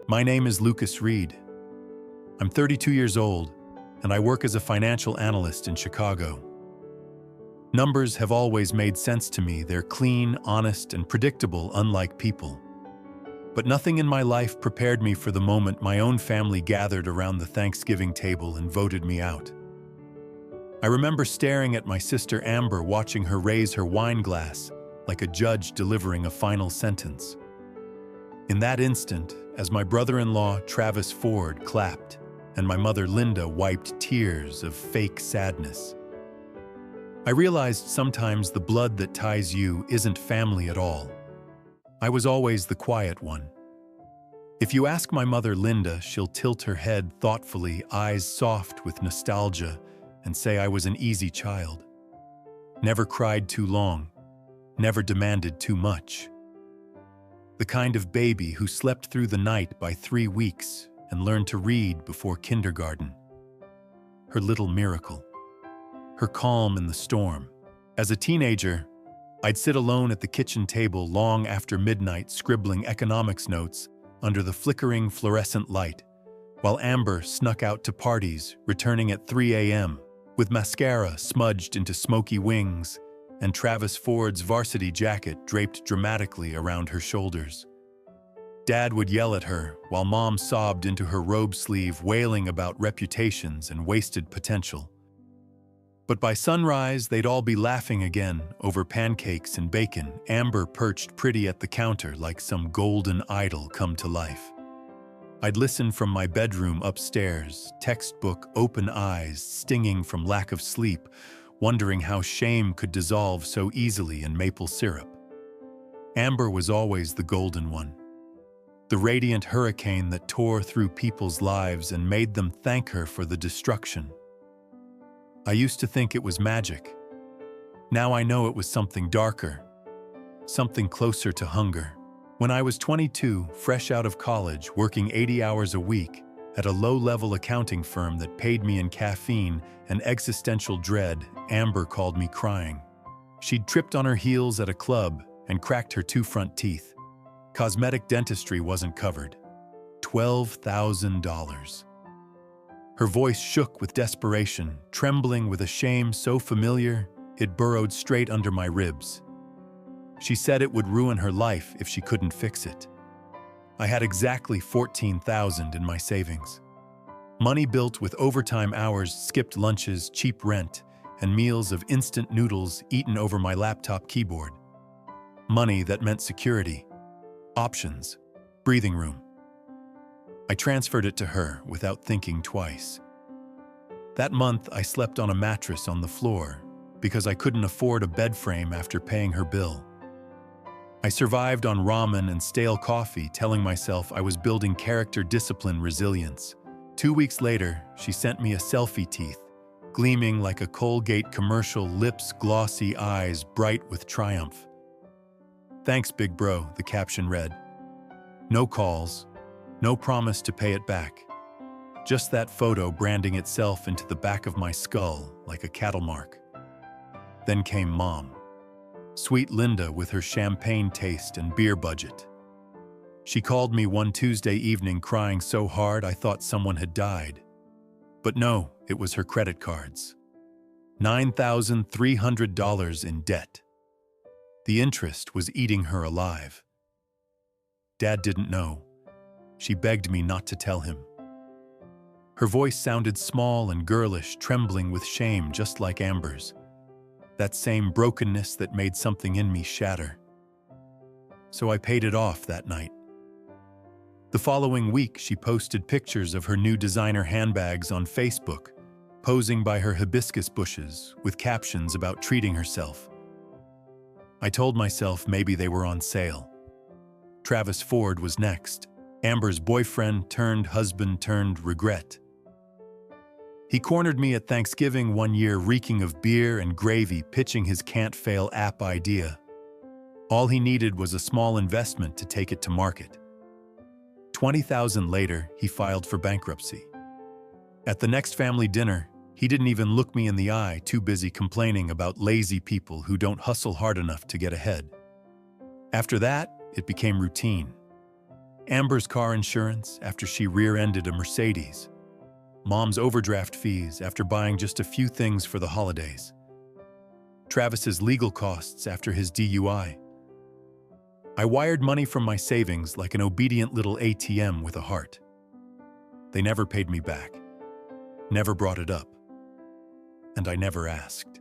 My name is Lucas Reed. I'm 32 years old, and I work as a financial analyst in Chicago. Numbers have always made sense to me. They're clean, honest, and predictable, unlike people. But nothing in my life prepared me for the moment my own family gathered around the Thanksgiving table and voted me out. I remember staring at my sister Amber, watching her raise her wine glass like a judge delivering a final sentence. In that instant, as my brother-in-law Travis Ford clapped and my mother Linda wiped tears of fake sadness, I realized sometimes the blood that ties you isn't family at all. I was always the quiet one. If you ask my mother Linda, she'll tilt her head thoughtfully, eyes soft with nostalgia, and say I was an easy child. Never cried too long, never demanded too much. The kind of baby who slept through the night by 3 weeks and learned to read before kindergarten. Her little miracle. Her calm in the storm. As a teenager, I'd sit alone at the kitchen table long after midnight scribbling economics notes under the flickering fluorescent light, while Amber snuck out to parties, returning at 3 a.m., with mascara smudged into smoky wings and Travis Ford's varsity jacket draped dramatically around her shoulders. Dad would yell at her while Mom sobbed into her robe sleeve, wailing about reputations and wasted potential. But by sunrise, they'd all be laughing again over pancakes and bacon, Amber perched pretty at the counter like some golden idol come to life. I'd listen from my bedroom upstairs, textbook open eyes stinging from lack of sleep, wondering how shame could dissolve so easily in maple syrup. Amber was always the golden one, the radiant hurricane that tore through people's lives and made them thank her for the destruction. I used to think it was magic. Now I know it was something darker, something closer to hunger. When I was 22, fresh out of college, working 80 hours a week at a low-level accounting firm that paid me in caffeine and existential dread, Amber called me crying. She'd tripped on her heels at a club and cracked her 2 front teeth. Cosmetic dentistry wasn't covered. $12,000. Her voice shook with desperation, trembling with a shame so familiar it burrowed straight under my ribs. She said it would ruin her life if she couldn't fix it. I had exactly $14,000 in my savings. Money built with overtime hours, skipped lunches, cheap rent, and meals of instant noodles eaten over my laptop keyboard. Money that meant security, options, breathing room. I transferred it to her without thinking twice. That month, I slept on a mattress on the floor because I couldn't afford a bed frame after paying her bill. I survived on ramen and stale coffee, telling myself I was building character, discipline, resilience. 2 weeks later, she sent me a selfie, teeth gleaming like a Colgate commercial, lips glossy, eyes bright with triumph. "Thanks, big bro," the caption read. No calls, no promise to pay it back. Just that photo branding itself into the back of my skull like a cattle mark. Then came Mom. Sweet Linda with her champagne taste and beer budget. She called me one Tuesday evening crying so hard I thought someone had died. But no, it was her credit cards. $9,300 in debt. The interest was eating her alive. Dad didn't know. She begged me not to tell him. Her voice sounded small and girlish, trembling with shame just like Amber's. That same brokenness that made something in me shatter. So I paid it off that night. The following week, she posted pictures of her new designer handbags on Facebook, posing by her hibiscus bushes with captions about treating herself. I told myself maybe they were on sale. Travis Ford was next. Amber's boyfriend turned husband turned regret. He cornered me at Thanksgiving one year, reeking of beer and gravy, pitching his can't-fail app idea. All he needed was a small investment to take it to market. $20,000 later, he filed for bankruptcy. At the next family dinner, he didn't even look me in the eye, too busy complaining about lazy people who don't hustle hard enough to get ahead. After that, it became routine. Amber's car insurance after she rear-ended a Mercedes. Mom's overdraft fees after buying just a few things for the holidays. Travis's legal costs after his DUI. I wired money from my savings like an obedient little ATM with a heart. They never paid me back, never brought it up, and I never asked.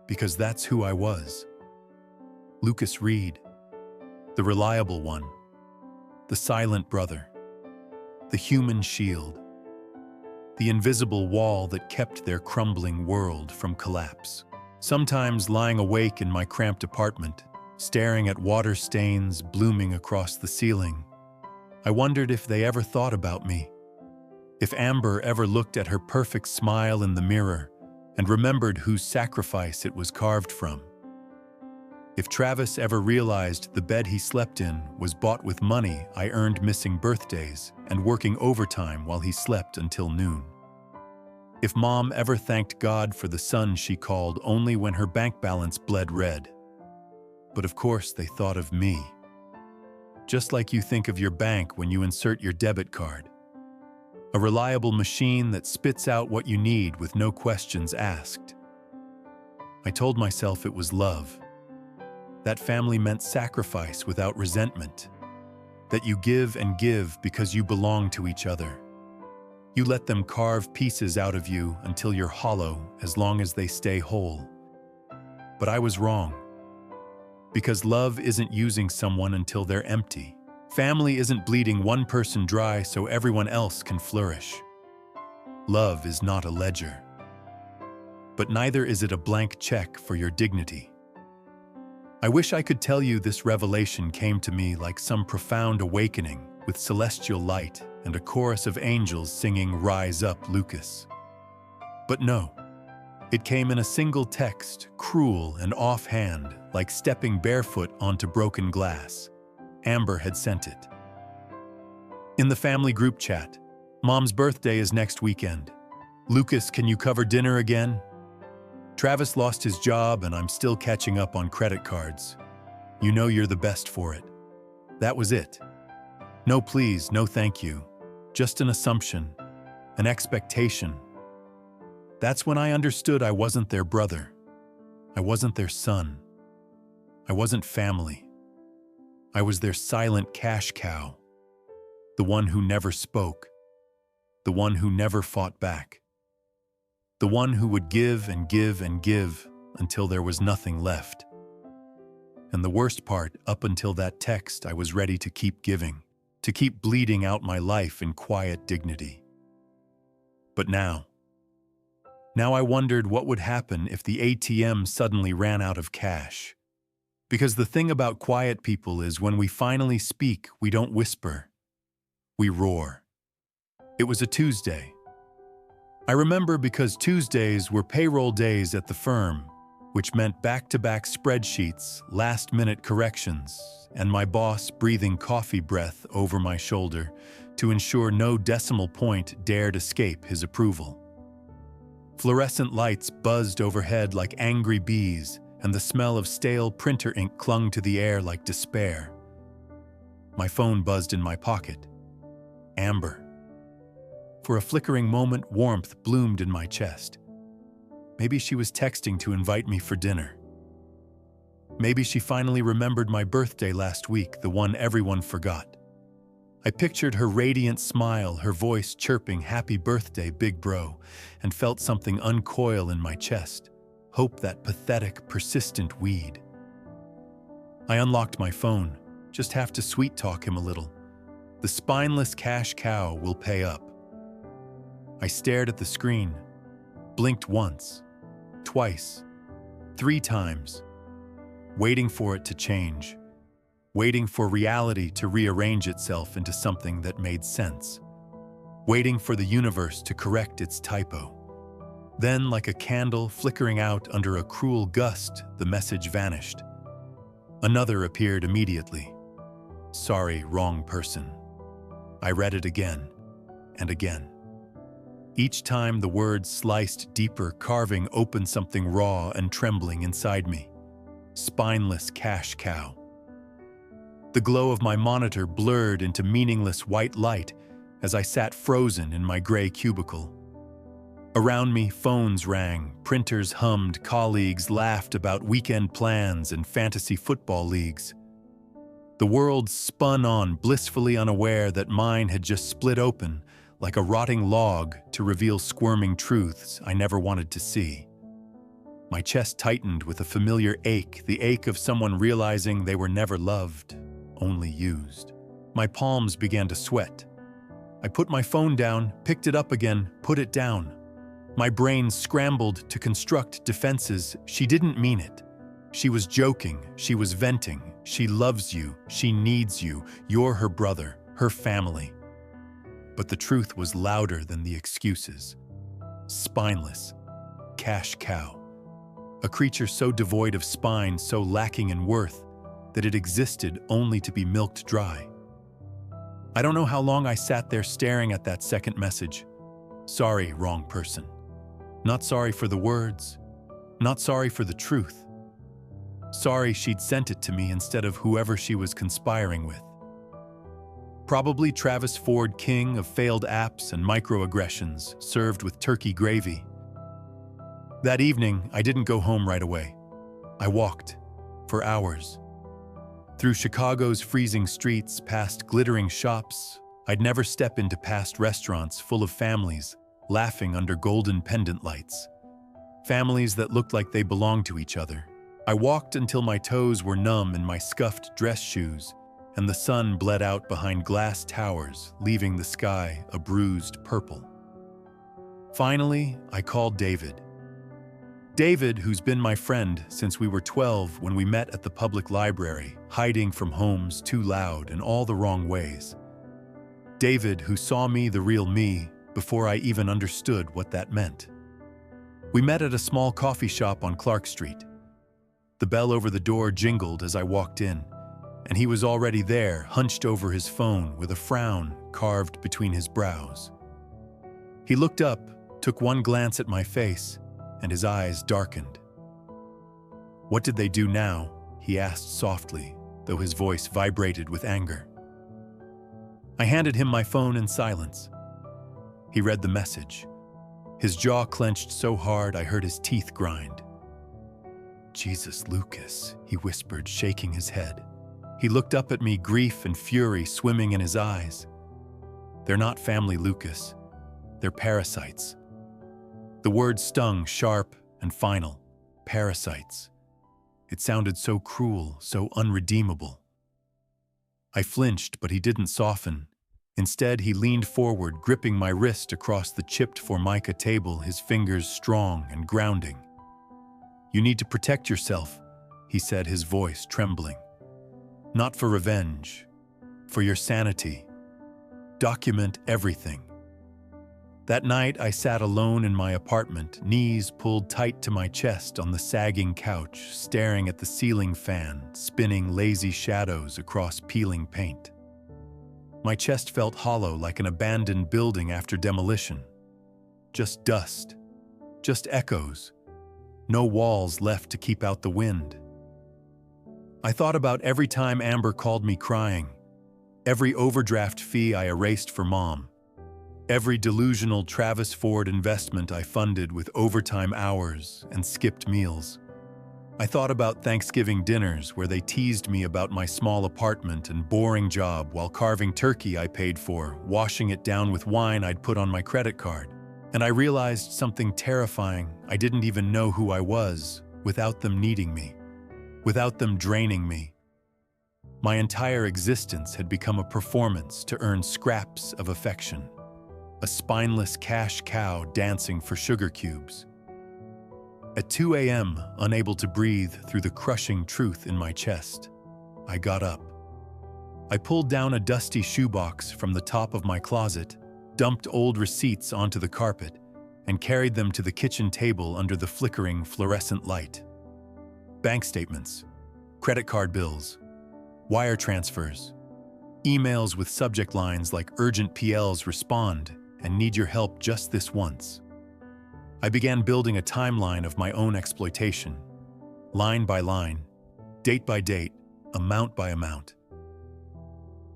Because that's who I was. Lucas Reed, the reliable one, the silent brother, the human shield, the invisible wall that kept their crumbling world from collapse. Sometimes lying awake in my cramped apartment, staring at water stains blooming across the ceiling, I wondered if they ever thought about me, if Amber ever looked at her perfect smile in the mirror and remembered whose sacrifice it was carved from. If Travis ever realized the bed he slept in was bought with money I earned missing birthdays and working overtime while he slept until noon. If Mom ever thanked God for the son she called only when her bank balance bled red. But of course they thought of me. Just like you think of your bank when you insert your debit card. A reliable machine that spits out what you need with no questions asked. I told myself it was love. That family meant sacrifice without resentment. That you give and give because you belong to each other. You let them carve pieces out of you until you're hollow as long as they stay whole. But I was wrong. Because love isn't using someone until they're empty. Family isn't bleeding one person dry so everyone else can flourish. Love is not a ledger. But neither is it a blank check for your dignity. I wish I could tell you this revelation came to me like some profound awakening with celestial light and a chorus of angels singing "Rise Up, Lucas." But no, it came in a single text, cruel and offhand, like stepping barefoot onto broken glass. Amber had sent it. In the family group chat, Mom's birthday is next weekend. Lucas, can you cover dinner again? Travis lost his job and I'm still catching up on credit cards. You know you're the best for it. That was it. No please, no thank you. Just an assumption, an expectation. That's when I understood I wasn't their brother. I wasn't their son. I wasn't family. I was their silent cash cow. The one who never spoke. The one who never fought back. The one who would give and give and give until there was nothing left. And the worst part, up until that text, I was ready to keep giving, to keep bleeding out my life in quiet dignity. But now I wondered what would happen if the ATM suddenly ran out of cash. Because the thing about quiet people is when we finally speak, we don't whisper. We roar. It was a Tuesday. I remember because Tuesdays were payroll days at the firm, which meant back-to-back spreadsheets, last-minute corrections, and my boss breathing coffee breath over my shoulder to ensure no decimal point dared escape his approval. Fluorescent lights buzzed overhead like angry bees, and the smell of stale printer ink clung to the air like despair. My phone buzzed in my pocket. Amber. For a flickering moment, warmth bloomed in my chest. Maybe she was texting to invite me for dinner. Maybe she finally remembered my birthday last week, the one everyone forgot. I pictured her radiant smile, her voice chirping "Happy birthday, big bro," and felt something uncoil in my chest. Hope, that pathetic, persistent weed. I unlocked my phone, just have to sweet-talk him a little. The spineless cash cow will pay up. I stared at the screen, blinked once, twice, 3 times, waiting for it to change, waiting for reality to rearrange itself into something that made sense, waiting for the universe to correct its typo. Then, like a candle flickering out under a cruel gust, the message vanished. Another appeared immediately. Sorry, wrong person. I read it again and again. Each time the words sliced deeper, carving open something raw and trembling inside me. Spineless cash cow. The glow of my monitor blurred into meaningless white light as I sat frozen in my gray cubicle. Around me, phones rang, printers hummed, colleagues laughed about weekend plans and fantasy football leagues. The world spun on, blissfully unaware that mine had just split open like a rotting log to reveal squirming truths I never wanted to see. My chest tightened with a familiar ache, the ache of someone realizing they were never loved, only used. My palms began to sweat. I put my phone down, picked it up again, put it down. My brain scrambled to construct defenses. She didn't mean it. She was joking. She was venting. She loves you. She needs you. You're her brother, her family. But the truth was louder than the excuses. Spineless. Cash cow. A creature so devoid of spine, so lacking in worth, that it existed only to be milked dry. I don't know how long I sat there staring at that second message. Sorry, wrong person. Not sorry for the words. Not sorry for the truth. Sorry she'd sent it to me instead of whoever she was conspiring with. Probably Travis Ford, king of failed apps and microaggressions, served with turkey gravy. That evening, I didn't go home right away. I walked, for hours. Through Chicago's freezing streets, past glittering shops, I'd never step into past restaurants full of families, laughing under golden pendant lights. Families that looked like they belonged to each other. I walked until my toes were numb in my scuffed dress shoes, and the sun bled out behind glass towers, leaving the sky a bruised purple. Finally, I called David. David, who's been my friend since we were 12 when we met at the public library, hiding from homes too loud in all the wrong ways. David, who saw me, the real me, before I even understood what that meant. We met at a small coffee shop on Clark Street. The bell over the door jingled as I walked in, and he was already there, hunched over his phone with a frown carved between his brows. He looked up, took one glance at my face, and his eyes darkened. "What did they do now?" he asked softly, though his voice vibrated with anger. I handed him my phone in silence. He read the message. His jaw clenched so hard I heard his teeth grind. "Jesus, Lucas," he whispered, shaking his head. He looked up at me, grief and fury swimming in his eyes. "They're not family, Lucas. They're parasites." The word stung sharp and final. Parasites. It sounded so cruel, so unredeemable. I flinched, but he didn't soften. Instead, he leaned forward, gripping my wrist across the chipped Formica table, his fingers strong and grounding. "You need to protect yourself," he said, his voice trembling. "Not for revenge, for your sanity. Document everything." That night, I sat alone in my apartment, knees pulled tight to my chest on the sagging couch, staring at the ceiling fan, spinning lazy shadows across peeling paint. My chest felt hollow like an abandoned building after demolition. Just dust, just echoes, no walls left to keep out the wind. I thought about every time Amber called me crying, every overdraft fee I erased for Mom, every delusional Travis Ford investment I funded with overtime hours and skipped meals. I thought about Thanksgiving dinners where they teased me about my small apartment and boring job while carving turkey I paid for, washing it down with wine I'd put on my credit card. And I realized something terrifying. I didn't even know who I was without them needing me, without them draining me. My entire existence had become a performance to earn scraps of affection. A spineless cash cow dancing for sugar cubes. At 2 a.m., unable to breathe through the crushing truth in my chest, I got up. I pulled down a dusty shoebox from the top of my closet, dumped old receipts onto the carpet, and carried them to the kitchen table under the flickering fluorescent light. Bank statements, credit card bills, wire transfers, emails with subject lines like "Urgent PLs respond" and "Need your help just this once." I began building a timeline of my own exploitation, line by line, date by date, amount by amount.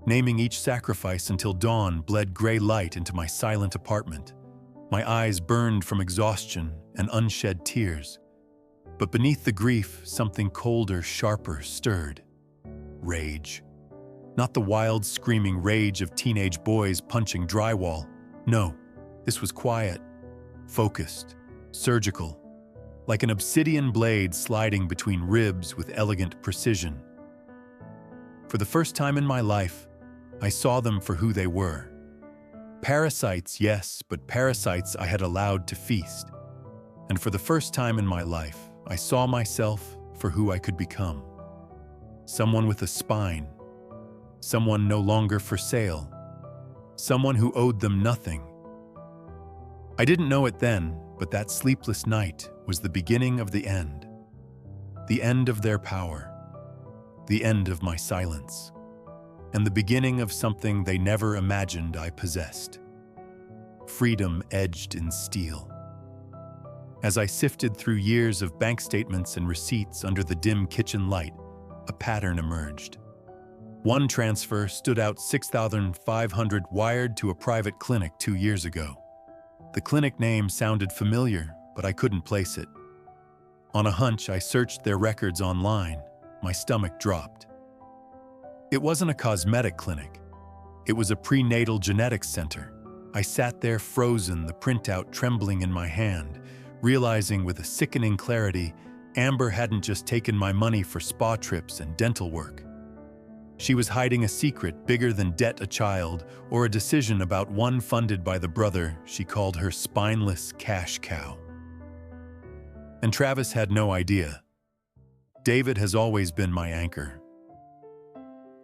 naming each sacrifice until dawn bled gray light into my silent apartment. My eyes burned from exhaustion and unshed tears. But beneath the grief, something colder, sharper stirred. Rage. Not the wild, screaming rage of teenage boys punching drywall. No, this was quiet, focused, surgical, like an obsidian blade sliding between ribs with elegant precision. For the first time in my life, I saw them for who they were. Parasites, yes, but parasites I had allowed to feast. And for the first time in my life, I saw myself for who I could become. Someone with a spine. Someone no longer for sale. Someone who owed them nothing. I didn't know it then, but that sleepless night was the beginning of the end. The end of their power. The end of my silence. And the beginning of something they never imagined I possessed. Freedom edged in steel. As I sifted through years of bank statements and receipts under the dim kitchen light, a pattern emerged. One transfer stood out, 6,500 wired to a private clinic 2 years ago. The clinic name sounded familiar, but I couldn't place it. On a hunch, I searched their records online. My stomach dropped. It wasn't a cosmetic clinic. It was a prenatal genetics center. I sat there frozen, the printout trembling in my hand, realizing with a sickening clarity, Amber hadn't just taken my money for spa trips and dental work. She was hiding a secret bigger than debt a child or a decision about one funded by the brother she called her spineless cash cow. And Travis had no idea. David has always been my anchor.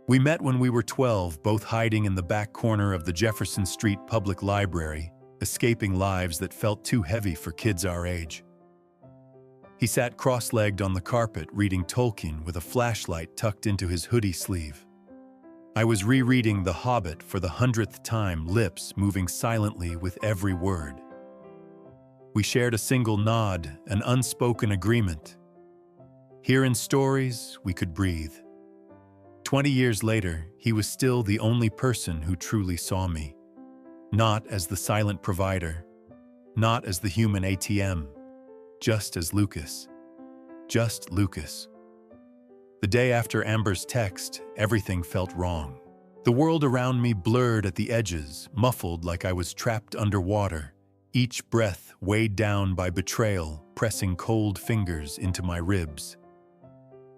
We met when we were 12, both hiding in the back corner of the Jefferson Street Public Library, escaping lives that felt too heavy for kids our age. He sat cross-legged on the carpet reading Tolkien with a flashlight tucked into his hoodie sleeve. I was rereading The Hobbit for the 100th time, lips moving silently with every word. We shared a single nod, an unspoken agreement. Here in stories, we could breathe. 20 years later, he was still the only person who truly saw me. Not as the silent provider, not as the human ATM, just as Lucas. Just Lucas. The day after Amber's text, everything felt wrong. The world around me blurred at the edges, muffled like I was trapped underwater, each breath weighed down by betrayal, pressing cold fingers into my ribs.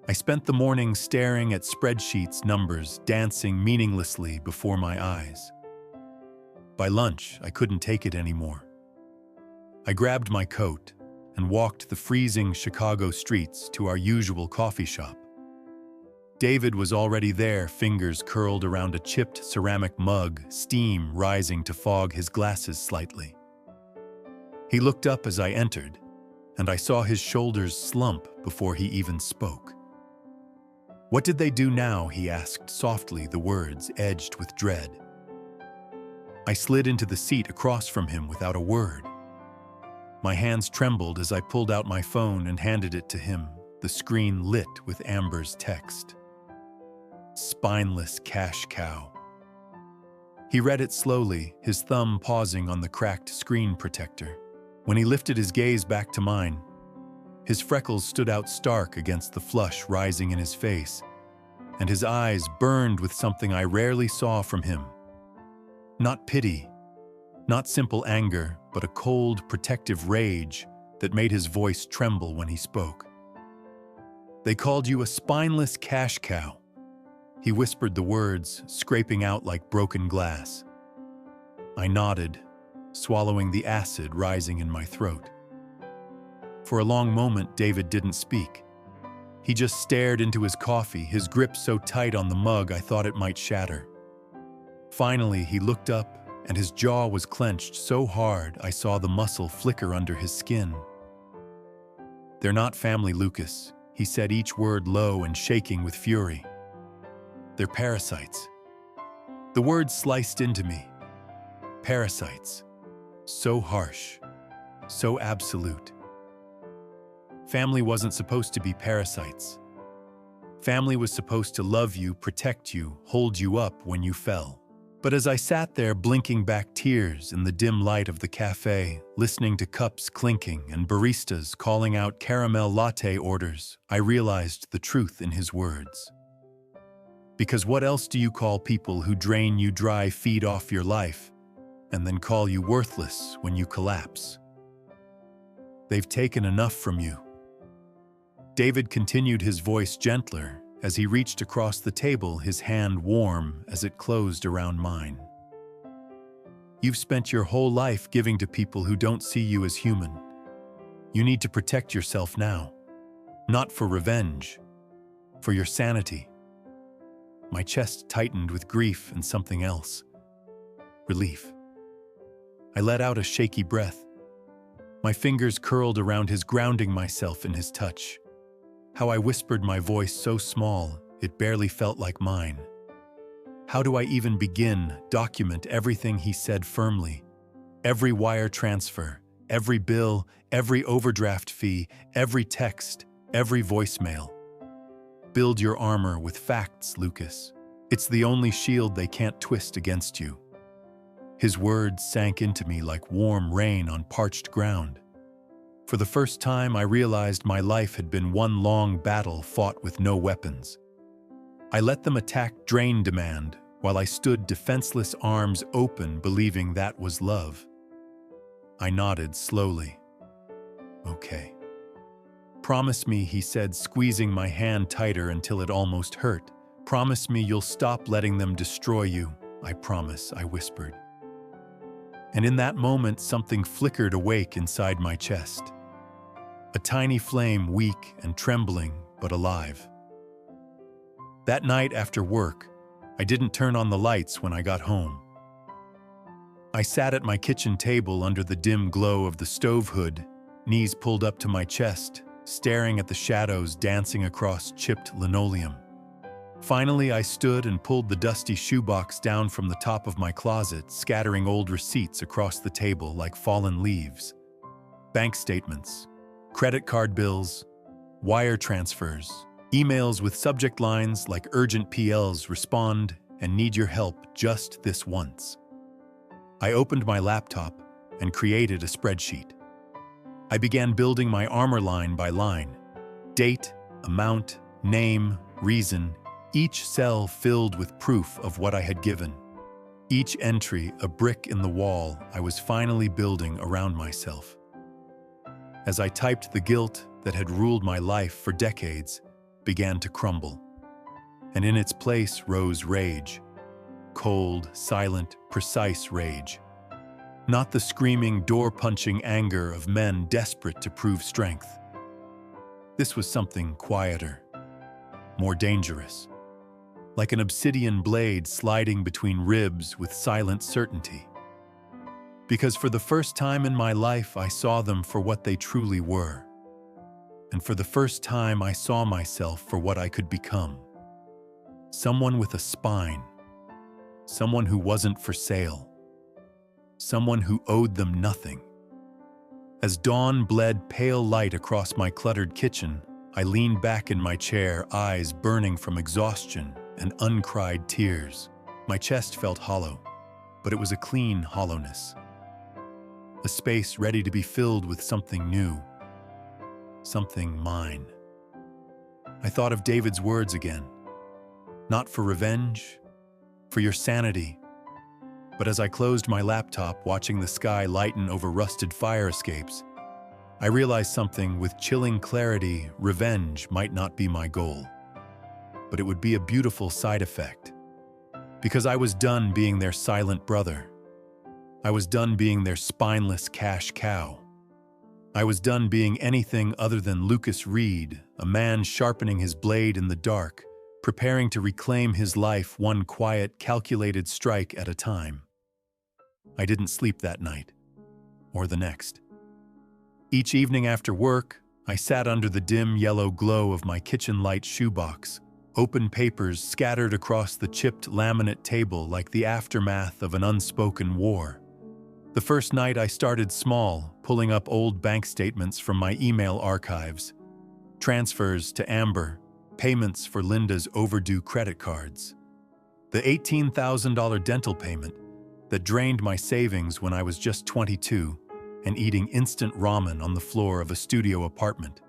I spent the morning staring at spreadsheets, numbers dancing meaninglessly before my eyes. By lunch, I couldn't take it anymore. I grabbed my coat and walked the freezing Chicago streets to our usual coffee shop. David was already there, fingers curled around a chipped ceramic mug, steam rising to fog his glasses slightly. He looked up as I entered, and I saw his shoulders slump before he even spoke. "What did they do now?" he asked softly, the words edged with dread. I slid into the seat across from him without a word. My hands trembled as I pulled out my phone and handed it to him, the screen lit with Amber's text. Spineless cash cow. He read it slowly, his thumb pausing on the cracked screen protector. When he lifted his gaze back to mine, his freckles stood out stark against the flush rising in his face, and his eyes burned with something I rarely saw from him. Not pity, not simple anger, but a cold, protective rage that made his voice tremble when he spoke. "They called you a spineless cash cow." He whispered the words, scraping out like broken glass. I nodded, swallowing the acid rising in my throat. For a long moment, David didn't speak. He just stared into his coffee, his grip so tight on the mug I thought it might shatter. Finally, he looked up, and his jaw was clenched so hard I saw the muscle flicker under his skin. "They're not family, Lucas," he said, each word low and shaking with fury. "They're parasites." The words sliced into me. Parasites. So harsh. So absolute. Family wasn't supposed to be parasites. Family was supposed to love you, protect you, hold you up when you fell. But as I sat there blinking back tears in the dim light of the cafe, listening to cups clinking and baristas calling out caramel latte orders, I realized the truth in his words. Because what else do you call people who drain you dry, feed off your life, and then call you worthless when you collapse? They've taken enough from you. David continued, his voice gentler, as he reached across the table, his hand warm as it closed around mine. You've spent your whole life giving to people who don't see you as human. You need to protect yourself now. Not for revenge, for your sanity. My chest tightened with grief and something else. Relief. I let out a shaky breath. My fingers curled around his, grounding myself in his touch. How I whispered, my voice so small, it barely felt like mine. How do I even begin, document everything he said firmly? Every wire transfer, every bill, every overdraft fee, every text, every voicemail. Build your armor with facts, Lucas. It's the only shield they can't twist against you. His words sank into me like warm rain on parched ground. For the first time, I realized my life had been one long battle fought with no weapons. I let them attack, drain, demand, while I stood defenseless, arms open, believing that was love. I nodded slowly. Okay. Promise me, he said, squeezing my hand tighter until it almost hurt. Promise me you'll stop letting them destroy you. I promise, I whispered. And in that moment, something flickered awake inside my chest. A tiny flame, weak and trembling, but alive. That night after work, I didn't turn on the lights when I got home. I sat at my kitchen table under the dim glow of the stove hood, knees pulled up to my chest, staring at the shadows dancing across chipped linoleum. Finally, I stood and pulled the dusty shoebox down from the top of my closet, scattering old receipts across the table like fallen leaves. Bank statements, credit card bills, wire transfers, emails with subject lines like urgent PLs, respond, and need your help just this once. I opened my laptop and created a spreadsheet. I began building my armor line by line. Date, amount, name, reason, each cell filled with proof of what I had given. Each entry a brick in the wall I was finally building around myself. As I typed, the guilt that had ruled my life for decades began to crumble. And in its place rose rage. Cold, silent, precise rage. Not the screaming, door-punching anger of men desperate to prove strength. This was something quieter, more dangerous. Like an obsidian blade sliding between ribs with silent certainty. Because for the first time in my life, I saw them for what they truly were. And for the first time, I saw myself for what I could become. Someone with a spine. Someone who wasn't for sale. Someone who owed them nothing. As dawn bled pale light across my cluttered kitchen, I leaned back in my chair, eyes burning from exhaustion and uncried tears. My chest felt hollow, but it was a clean hollowness. A space ready to be filled with something new. Something mine. I thought of David's words again. Not for revenge, for your sanity. But as I closed my laptop, watching the sky lighten over rusted fire escapes, I realized something with chilling clarity. Revenge might not be my goal, but it would be a beautiful side effect. Because I was done being their silent brother. I was done being their spineless cash cow. I was done being anything other than Lucas Reed, a man sharpening his blade in the dark, preparing to reclaim his life one quiet, calculated strike at a time. I didn't sleep that night, or the next. Each evening after work, I sat under the dim yellow glow of my kitchen light shoebox, open papers scattered across the chipped laminate table like the aftermath of an unspoken war. The first night I started small, pulling up old bank statements from my email archives, transfers to Amber, payments for Linda's overdue credit cards, the $18,000 dental payment that drained my savings when I was just 22 and eating instant ramen on the floor of a studio apartment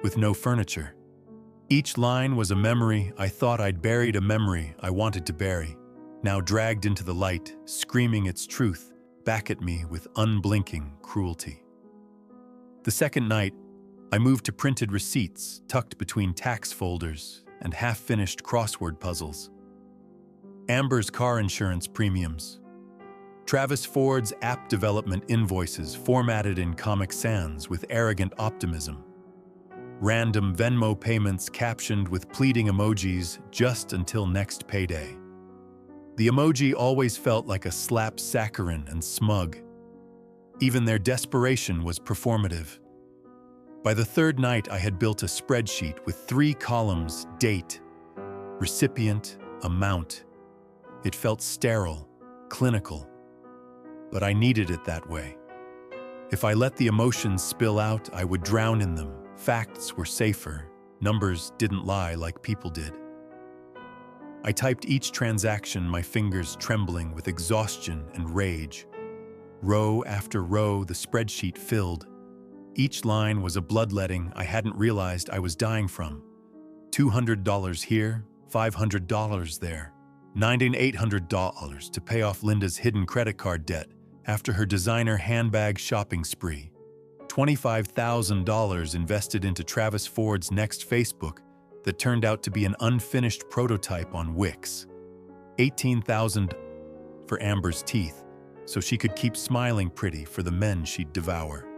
with no furniture. Each line was a memory I thought I'd buried, a memory I wanted to bury, now dragged into the light, screaming its truth back at me with unblinking cruelty. The second night, I moved to printed receipts tucked between tax folders and half-finished crossword puzzles. Amber's car insurance premiums. Travis Ford's app development invoices formatted in Comic Sans with arrogant optimism. Random Venmo payments captioned with pleading emojis just until next payday. The emoji always felt like a slap saccharine and smug. Even their desperation was performative. By the third night, I had built a spreadsheet with 3 columns: date, recipient, amount. It felt sterile, clinical, but I needed it that way. If I let the emotions spill out, I would drown in them. Facts were safer. Numbers didn't lie like people did. I typed each transaction, my fingers trembling with exhaustion and rage. Row after row, the spreadsheet filled. Each line was a bloodletting I hadn't realized I was dying from. $200 here, $500 there, $9,800 to pay off Linda's hidden credit card debt after her designer handbag shopping spree. $25,000 invested into Travis Ford's next Facebook that turned out to be an unfinished prototype on Wix. $18,000 for Amber's teeth so she could keep smiling pretty for the men she'd devour.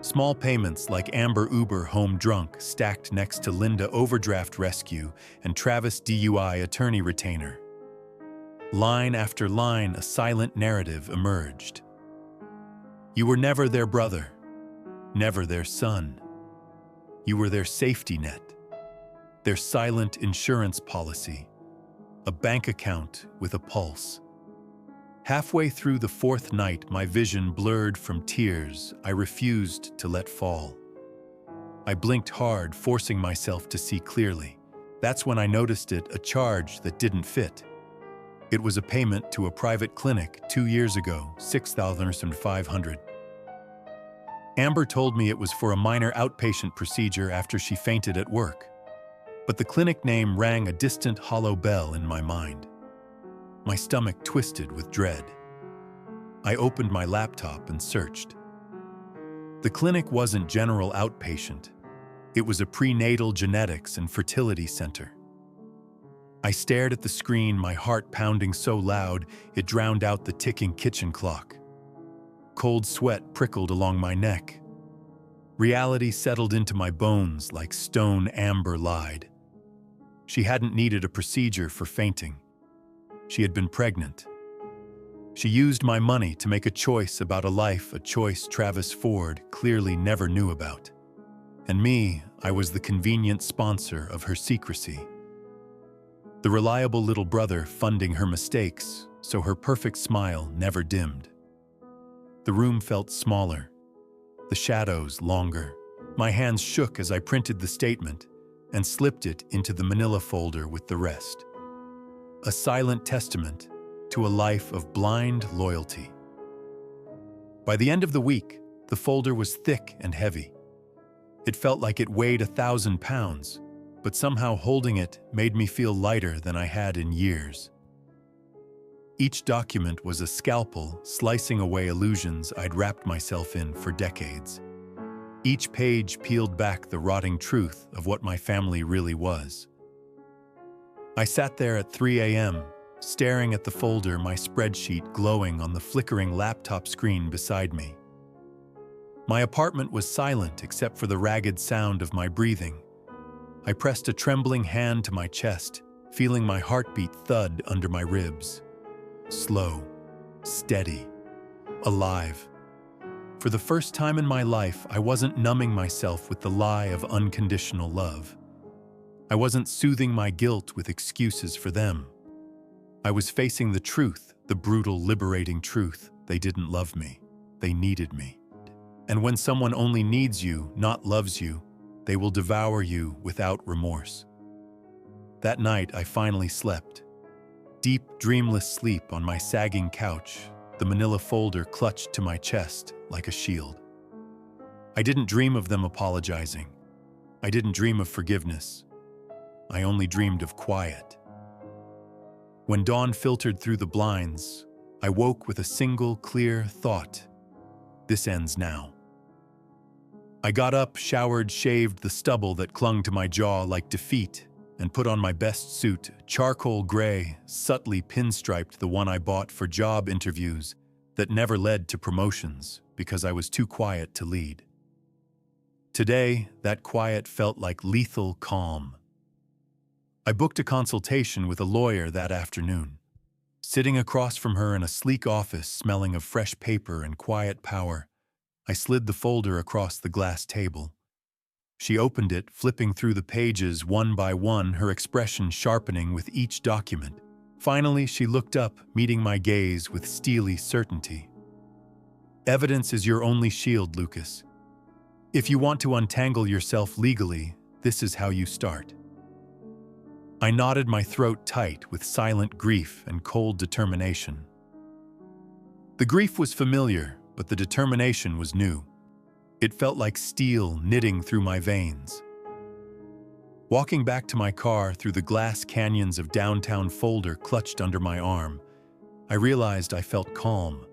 Small payments like Amber Uber home drunk stacked next to Linda overdraft rescue and Travis DUI attorney retainer. Line after line, a silent narrative emerged. You were never their brother, never their son. You were their safety net, their silent insurance policy, a bank account with a pulse. Halfway through the fourth night, my vision blurred from tears I refused to let fall. I blinked hard, forcing myself to see clearly. That's when I noticed it, a charge that didn't fit. It was a payment to a private clinic 2 years ago, $6,500. Amber told me it was for a minor outpatient procedure after she fainted at work. But the clinic name rang a distant hollow bell in my mind. My stomach twisted with dread. I opened my laptop and searched. The clinic wasn't general outpatient. It was a prenatal genetics and fertility center. I stared at the screen, my heart pounding so loud it drowned out the ticking kitchen clock. Cold sweat prickled along my neck. Reality settled into my bones like stone. Amber lied. She hadn't needed a procedure for fainting. She had been pregnant. She used my money to make a choice about a life, a choice Travis Ford clearly never knew about. And me, I was the convenient sponsor of her secrecy. The reliable little brother funding her mistakes so her perfect smile never dimmed. The room felt smaller, the shadows longer. My hands shook as I printed the statement and slipped it into the manila folder with the rest. A silent testament to a life of blind loyalty. By the end of the week, the folder was thick and heavy. It felt like it weighed 1,000 pounds, but somehow holding it made me feel lighter than I had in years. Each document was a scalpel slicing away illusions I'd wrapped myself in for decades. Each page peeled back the rotting truth of what my family really was. I sat there at 3 a.m., staring at the folder, my spreadsheet glowing on the flickering laptop screen beside me. My apartment was silent except for the ragged sound of my breathing. I pressed a trembling hand to my chest, feeling my heartbeat thud under my ribs. Slow, steady, alive. For the first time in my life, I wasn't numbing myself with the lie of unconditional love. I wasn't soothing my guilt with excuses for them. I was facing the truth, the brutal, liberating truth. They didn't love me. They needed me. And when someone only needs you, not loves you, They will devour you without remorse. That night, I finally slept. Deep, dreamless sleep on my sagging couch, the manila folder clutched to my chest like a shield. I didn't dream of them apologizing. I didn't dream of forgiveness. I only dreamed of quiet. When dawn filtered through the blinds, I woke with a single clear thought. This ends now. I got up, showered, shaved the stubble that clung to my jaw like defeat, and put on my best suit, charcoal gray, subtly pinstriped, the one I bought for job interviews that never led to promotions because I was too quiet to lead. Today, that quiet felt like lethal calm. I booked a consultation with a lawyer that afternoon. Sitting across from her in a sleek office smelling of fresh paper and quiet power, I slid the folder across the glass table. She opened it, flipping through the pages one by one, her expression sharpening with each document. Finally, she looked up, meeting my gaze with steely certainty. Evidence is your only shield, Lucas. If you want to untangle yourself legally, this is how you start. I knotted my throat tight with silent grief and cold determination. The grief was familiar, but the determination was new. It felt like steel knitting through my veins. Walking back to my car through the glass canyons of downtown folder clutched under my arm, I realized I felt calm.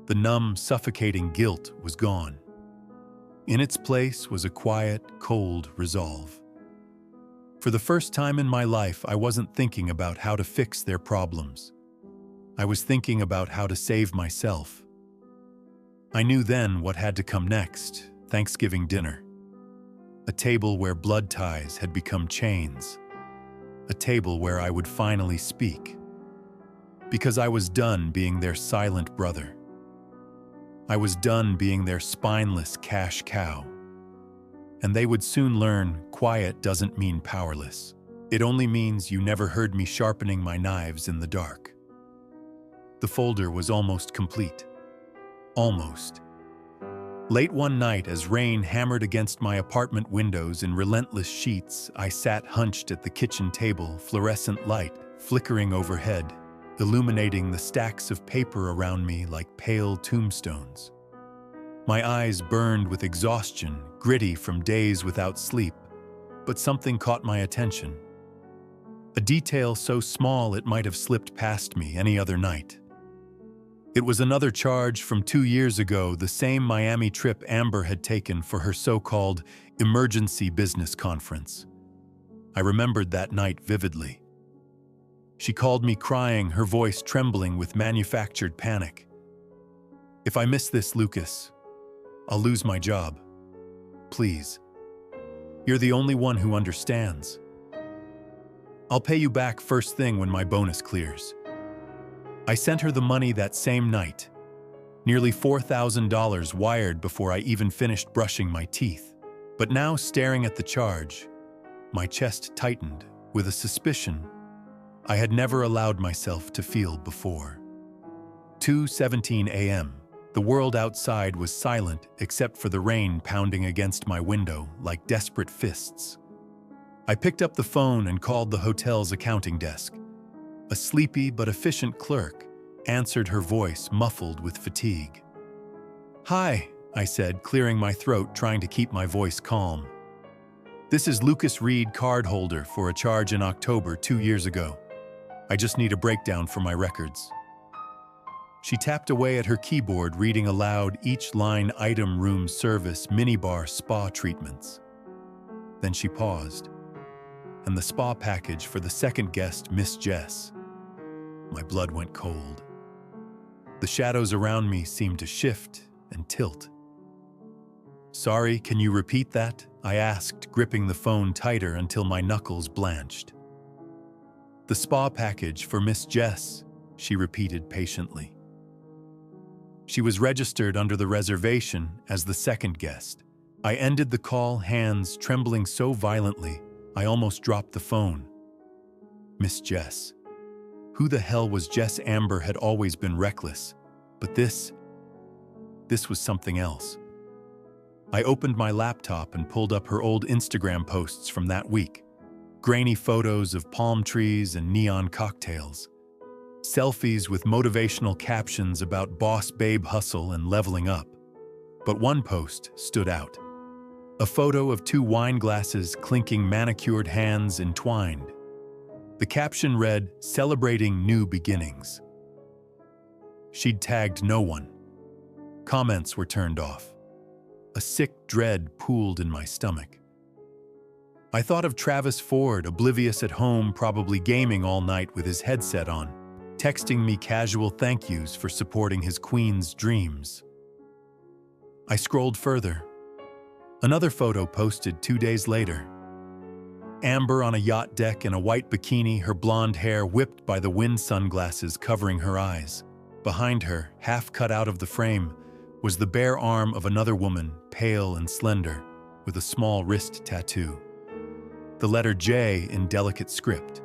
The numb, suffocating guilt was gone. In its place was a quiet, cold resolve. For the first time in my life, I wasn't thinking about how to fix their problems. I was thinking about how to save myself. I knew then what had to come next: Thanksgiving dinner. A table where blood ties had become chains. A table where I would finally speak. Because I was done being their silent brother. I was done being their spineless cash cow. And they would soon learn quiet doesn't mean powerless. It only means you never heard me sharpening my knives in the dark. The folder was almost complete. Almost. Late one night, as rain hammered against my apartment windows in relentless sheets, I sat hunched at the kitchen table, fluorescent light flickering overhead, illuminating the stacks of paper around me like pale tombstones. My eyes burned with exhaustion, gritty from days without sleep, but something caught my attention. A detail so small it might have slipped past me any other night. It was another charge from 2 years ago, the same Miami trip Amber had taken for her so-called emergency business conference. I remembered that night vividly. She called me crying, her voice trembling with manufactured panic. "If I miss this, Lucas, I'll lose my job. Please. You're the only one who understands. I'll pay you back first thing when my bonus clears." I sent her the money that same night, nearly $4,000 wired before I even finished brushing my teeth. But now, staring at the charge, my chest tightened with a suspicion I had never allowed myself to feel before. 2:17 a.m. The world outside was silent except for the rain pounding against my window like desperate fists. I picked up the phone and called the hotel's accounting desk. A sleepy but efficient clerk answered, her voice muffled with fatigue. "Hi," I said, clearing my throat, trying to keep my voice calm. "This is Lucas Reed, cardholder for a charge in October 2 years ago. I just need a breakdown for my records." She tapped away at her keyboard, reading aloud each line: item, room service, minibar, spa treatments. Then she paused. "And the spa package for the second guest, Miss Jess." My blood went cold. The shadows around me seemed to shift and tilt. "Sorry, can you repeat that?" I asked, gripping the phone tighter until my knuckles blanched. "The spa package for Miss Jess," she repeated patiently. She was registered under the reservation as the second guest. I ended the call, hands trembling so violently I almost dropped the phone. Miss Jess. Who the hell was Jess? Amber had always been reckless, but this was something else. I opened my laptop and pulled up her old Instagram posts from that week. Grainy photos of palm trees and neon cocktails. Selfies with motivational captions about boss babe hustle and leveling up. But one post stood out. A photo of two wine glasses clinking manicured hands entwined. The caption read, "Celebrating new beginnings." She'd tagged no one. Comments were turned off. A sick dread pooled in my stomach. I thought of Travis Ford, oblivious at home, probably gaming all night with his headset on, texting me casual thank yous for supporting his queen's dreams. I scrolled further. Another photo posted 2 days later. Amber on a yacht deck in a white bikini, her blonde hair whipped by the wind, sunglasses covering her eyes. Behind her, half cut out of the frame, was the bare arm of another woman, pale and slender, with a small wrist tattoo. The letter J in delicate script.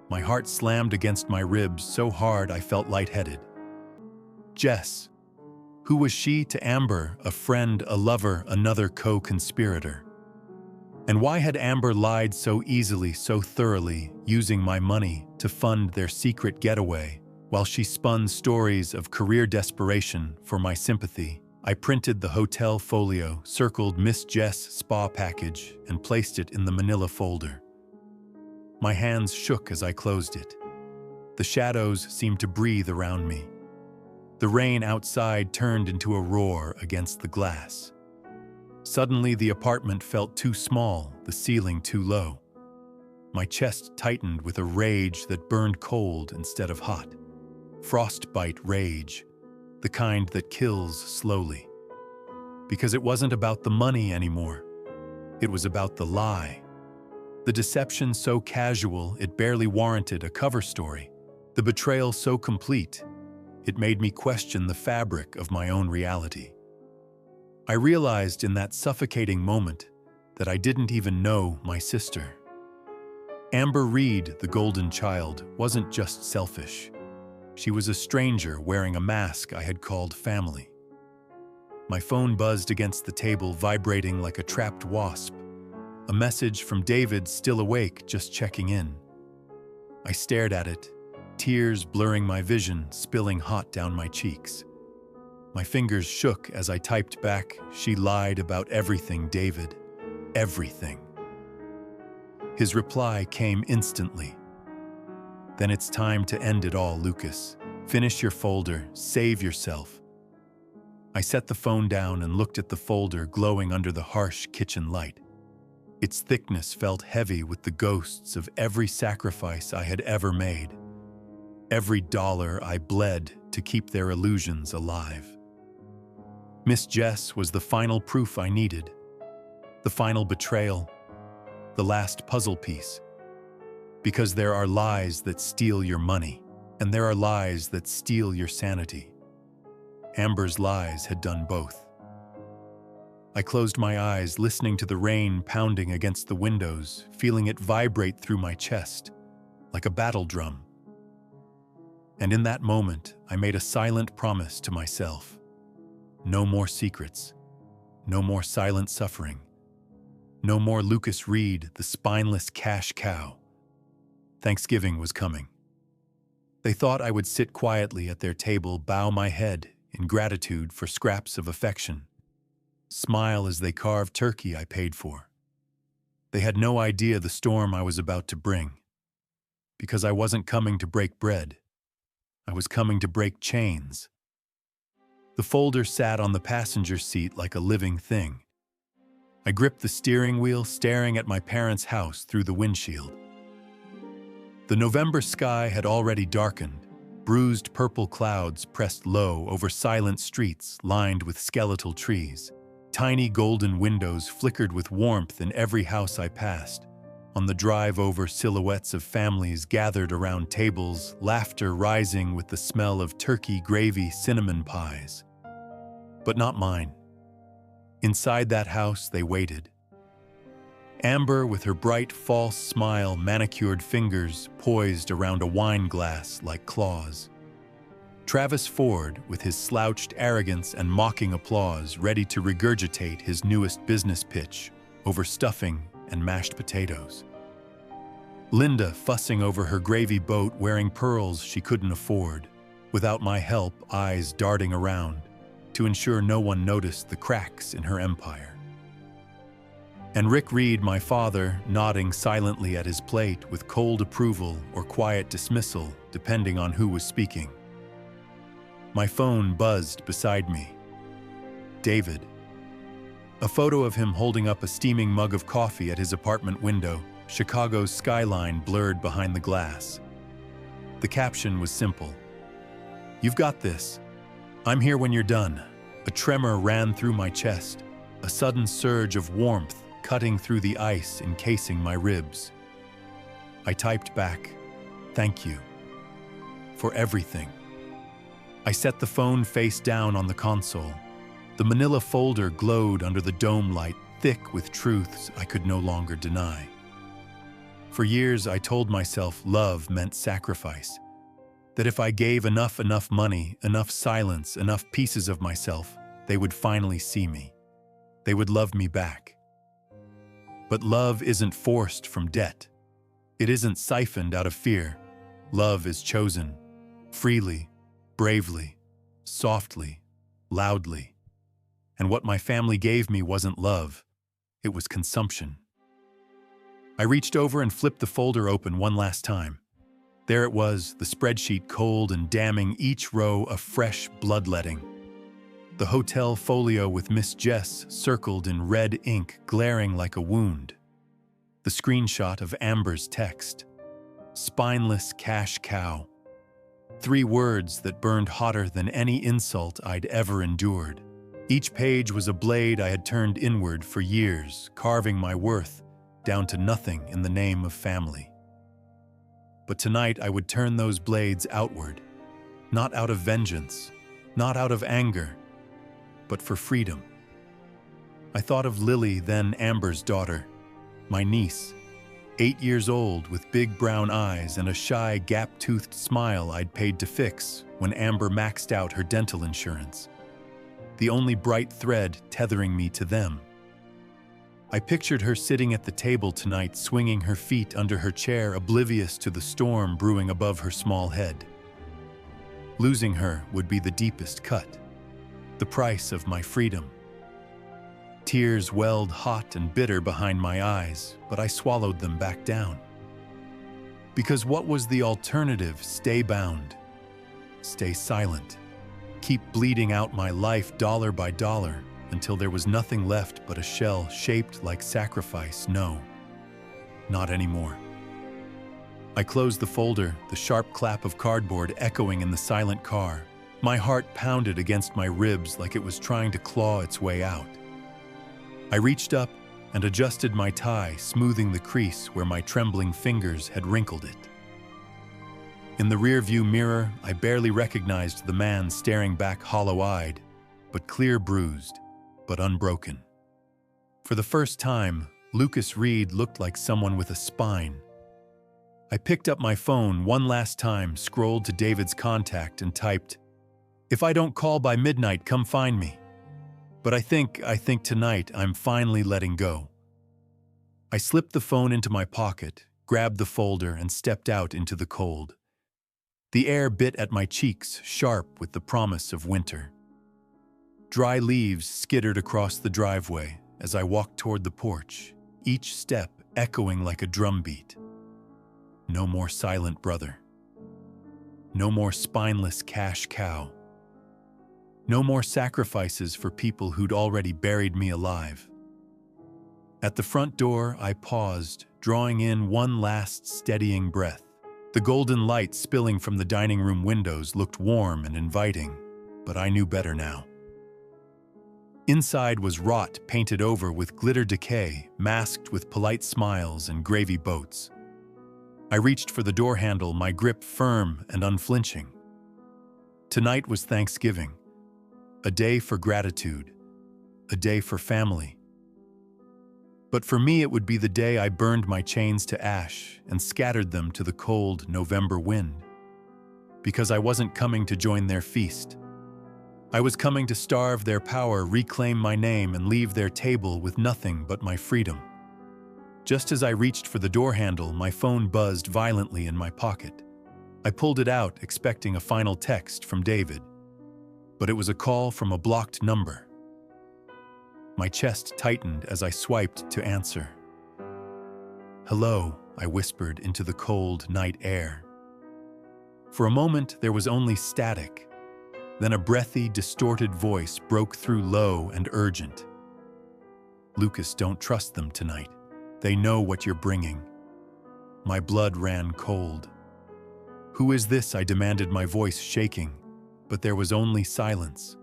My heart slammed against my ribs so hard I felt lightheaded. Jess. Who was she to Amber, a friend, a lover, another co-conspirator? And why had Amber lied so easily, so thoroughly, using my money to fund their secret getaway, while she spun stories of career desperation for my sympathy? I printed the hotel folio, circled Miss Jess spa package, and placed it in the manila folder. My hands shook as I closed it. The shadows seemed to breathe around me. The rain outside turned into a roar against the glass. Suddenly, the apartment felt too small, the ceiling too low. My chest tightened with a rage that burned cold instead of hot. Frostbite rage, the kind that kills slowly. Because it wasn't about the money anymore. It was about the lie. The deception so casual it barely warranted a cover story. The betrayal so complete, it made me question the fabric of my own reality. I realized in that suffocating moment that I didn't even know my sister. Amber Reed, the golden child, wasn't just selfish. She was a stranger wearing a mask I had called family. My phone buzzed against the table, vibrating like a trapped wasp. A message from David, still awake, just checking in. I stared at it, tears blurring my vision, spilling hot down my cheeks. My fingers shook as I typed back, "She lied about everything, David. Everything." His reply came instantly. "Then it's time to end it all, Lucas. Finish your folder, save yourself." I set the phone down and looked at the folder glowing under the harsh kitchen light. Its thickness felt heavy with the ghosts of every sacrifice I had ever made. Every dollar I bled to keep their illusions alive. Miss Jess was the final proof I needed. The final betrayal. The last puzzle piece. Because there are lies that steal your money, and there are lies that steal your sanity. Amber's lies had done both. I closed my eyes, listening to the rain pounding against the windows, feeling it vibrate through my chest, like a battle drum. And in that moment, I made a silent promise to myself. No more secrets. No more silent suffering. No more Lucas Reed, the spineless cash cow. Thanksgiving was coming. They thought I would sit quietly at their table, bow my head in gratitude for scraps of affection, smile as they carved turkey I paid for. They had no idea the storm I was about to bring. Because I wasn't coming to break bread. I was coming to break chains. The folder sat on the passenger seat like a living thing. I gripped the steering wheel, staring at my parents' house through the windshield. The November sky had already darkened. Bruised purple clouds pressed low over silent streets lined with skeletal trees. Tiny golden windows flickered with warmth in every house I passed. On the drive over, silhouettes of families gathered around tables, laughter rising with the smell of turkey gravy, cinnamon pies. But not mine. Inside that house, they waited. Amber, with her bright, false smile, manicured fingers poised around a wine glass like claws. Travis Ford, with his slouched arrogance and mocking applause, ready to regurgitate his newest business pitch over stuffing and mashed potatoes. Linda fussing over her gravy boat wearing pearls she couldn't afford, without my help, eyes darting around to ensure no one noticed the cracks in her empire. And Rick Reed, my father, nodding silently at his plate with cold approval or quiet dismissal, depending on who was speaking. My phone buzzed beside me. David. A photo of him holding up a steaming mug of coffee at his apartment window, Chicago's skyline blurred behind the glass. The caption was simple. "You've got this. I'm here when you're done." A tremor ran through my chest, a sudden surge of warmth cutting through the ice encasing my ribs. I typed back, "Thank you. For everything." I set the phone face down on the console. The manila folder glowed under the dome light, thick with truths I could no longer deny. For years, I told myself love meant sacrifice. That if I gave enough money, enough silence, enough pieces of myself, they would finally see me. They would love me back. But love isn't forced from debt. It isn't siphoned out of fear. Love is chosen, freely, bravely, softly, loudly. And what my family gave me wasn't love. It was consumption. I reached over and flipped the folder open one last time. There it was, the spreadsheet cold and damning, each row a fresh bloodletting. The hotel folio with Miss Jess circled in red ink, glaring like a wound. The screenshot of Amber's text. Spineless cash cow. 3 words that burned hotter than any insult I'd ever endured. Each page was a blade I had turned inward for years, carving my worth down to nothing in the name of family. But tonight I would turn those blades outward, not out of vengeance, not out of anger, but for freedom. I thought of Lily, then Amber's daughter, my niece, 8 years old with big brown eyes and a shy, gap-toothed smile I'd paid to fix when Amber maxed out her dental insurance. The only bright thread tethering me to them. I pictured her sitting at the table tonight, swinging her feet under her chair, oblivious to the storm brewing above her small head. Losing her would be the deepest cut, the price of my freedom. Tears welled hot and bitter behind my eyes, but I swallowed them back down. Because what was the alternative? Stay bound, stay silent, keep bleeding out my life dollar by dollar, until there was nothing left but a shell shaped like sacrifice. No, not anymore. I closed the folder, the sharp clap of cardboard echoing in the silent car. My heart pounded against my ribs like it was trying to claw its way out. I reached up and adjusted my tie, smoothing the crease where my trembling fingers had wrinkled it. In the rearview mirror, I barely recognized the man staring back, hollow-eyed, but clear bruised, but unbroken. For the first time, Lucas Reed looked like someone with a spine. I picked up my phone one last time, scrolled to David's contact and typed, "If I don't call by midnight, come find me." But I think tonight I'm finally letting go. I slipped the phone into my pocket, grabbed the folder, and stepped out into the cold. The air bit at my cheeks, sharp with the promise of winter. Dry leaves skittered across the driveway as I walked toward the porch, each step echoing like a drumbeat. No more silent brother. No more spineless cash cow. No more sacrifices for people who'd already buried me alive. At the front door, I paused, drawing in one last steadying breath. The golden light spilling from the dining room windows looked warm and inviting, but I knew better now. Inside was rot painted over with glitter decay, masked with polite smiles and gravy boats. I reached for the door handle, my grip firm and unflinching. Tonight was Thanksgiving, a day for gratitude, a day for family. But for me, it would be the day I burned my chains to ash and scattered them to the cold November wind. because I wasn't coming to join their feast. I was coming to starve their power, reclaim my name, and leave their table with nothing but my freedom. Just as I reached for the door handle, my phone buzzed violently in my pocket. I pulled it out, expecting a final text from David, but it was a call from a blocked number. My chest tightened as I swiped to answer. "Hello," I whispered into the cold night air. For a moment, there was only static. Then a breathy, distorted voice broke through, low and urgent. "Lucas, don't trust them tonight. They know what you're bringing." My blood ran cold. "Who is this?" I demanded, my voice shaking, but there was only silence.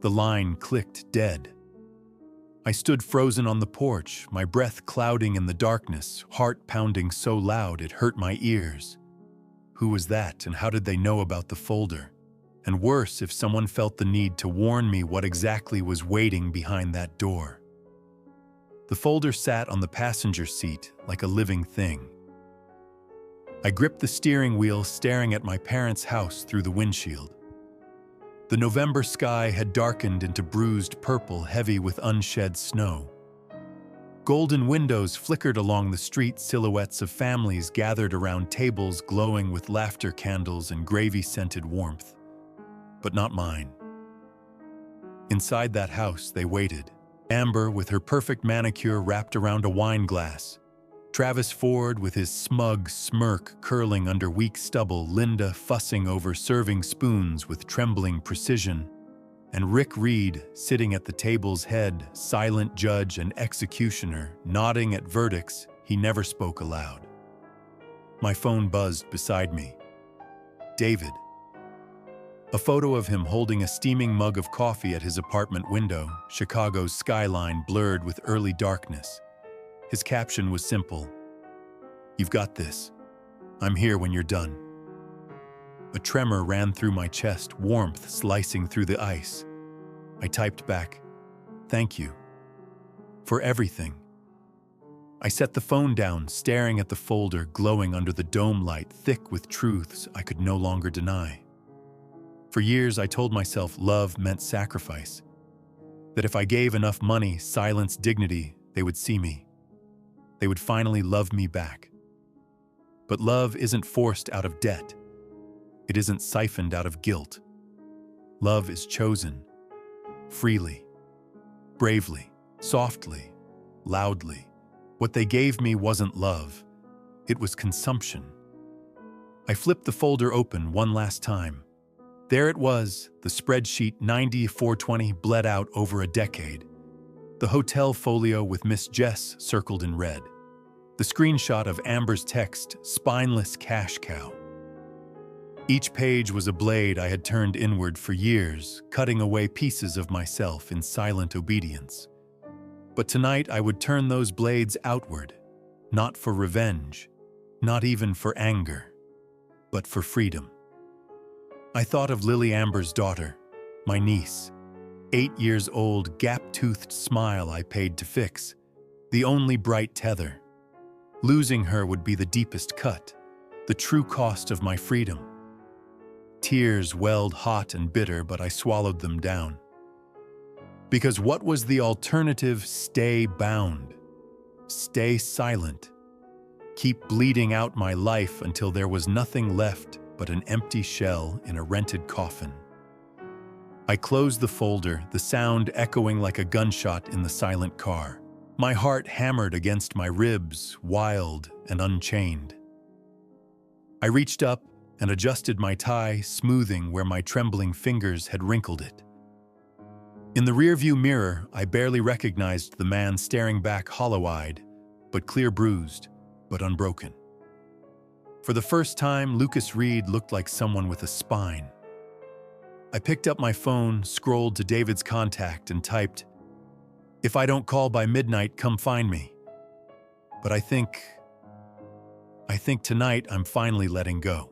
The line clicked dead. I stood frozen on the porch, my breath clouding in the darkness, heart pounding so loud it hurt my ears. Who was that, and how did they know about the folder? And worse, if someone felt the need to warn me what exactly was waiting behind that door. The folder sat on the passenger seat like a living thing. I gripped the steering wheel, staring at my parents' house through the windshield. The November sky had darkened into bruised purple, heavy with unshed snow. Golden windows flickered along the street, silhouettes of families gathered around tables glowing with laughter candles and gravy-scented warmth. But not mine. Inside that house, they waited. Amber with her perfect manicure wrapped around a wine glass. Travis Ford with his smug smirk curling under weak stubble, Linda fussing over serving spoons with trembling precision, and Rick Reed sitting at the table's head, silent judge and executioner, nodding at verdicts he never spoke aloud. My phone buzzed beside me. David. A photo of him holding a steaming mug of coffee at his apartment window, Chicago's skyline blurred with early darkness. His caption was simple. "You've got this. I'm here when you're done." A tremor ran through my chest, warmth slicing through the ice. I typed back, "Thank you. For everything." I set the phone down, staring at the folder glowing under the dome light, thick with truths I could no longer deny. For years, I told myself love meant sacrifice. That if I gave enough money, silence, dignity, they would see me. They would finally love me back. But love isn't forced out of debt. It isn't siphoned out of guilt. Love is chosen. Freely. Bravely. Softly. Loudly. What they gave me wasn't love. It was consumption. I flipped the folder open one last time. There it was, the spreadsheet 90-420 bled out over a decade. The hotel folio with Miss Jess circled in red. The screenshot of Amber's text, "Spineless cash cow." Each page was a blade I had turned inward for years, cutting away pieces of myself in silent obedience. But tonight I would turn those blades outward, not for revenge, not even for anger, but for freedom. I thought of Lily Amber's daughter, my niece, 8 years old, gap-toothed smile I paid to fix, the only bright tether. Losing her would be the deepest cut, the true cost of my freedom. Tears welled hot and bitter, but I swallowed them down. Because what was the alternative? Stay bound. Stay silent. Keep bleeding out my life until there was nothing left but an empty shell in a rented coffin. I closed the folder, the sound echoing like a gunshot in the silent car. My heart hammered against my ribs, wild and unchained. I reached up and adjusted my tie, smoothing where my trembling fingers had wrinkled it. In the rearview mirror, I barely recognized the man staring back, hollow-eyed, but clear-bruised, but unbroken. For the first time, Lucas Reed looked like someone with a spine. I picked up my phone, scrolled to David's contact, and typed, "If I don't call by midnight, come find me." But I think tonight I'm finally letting go.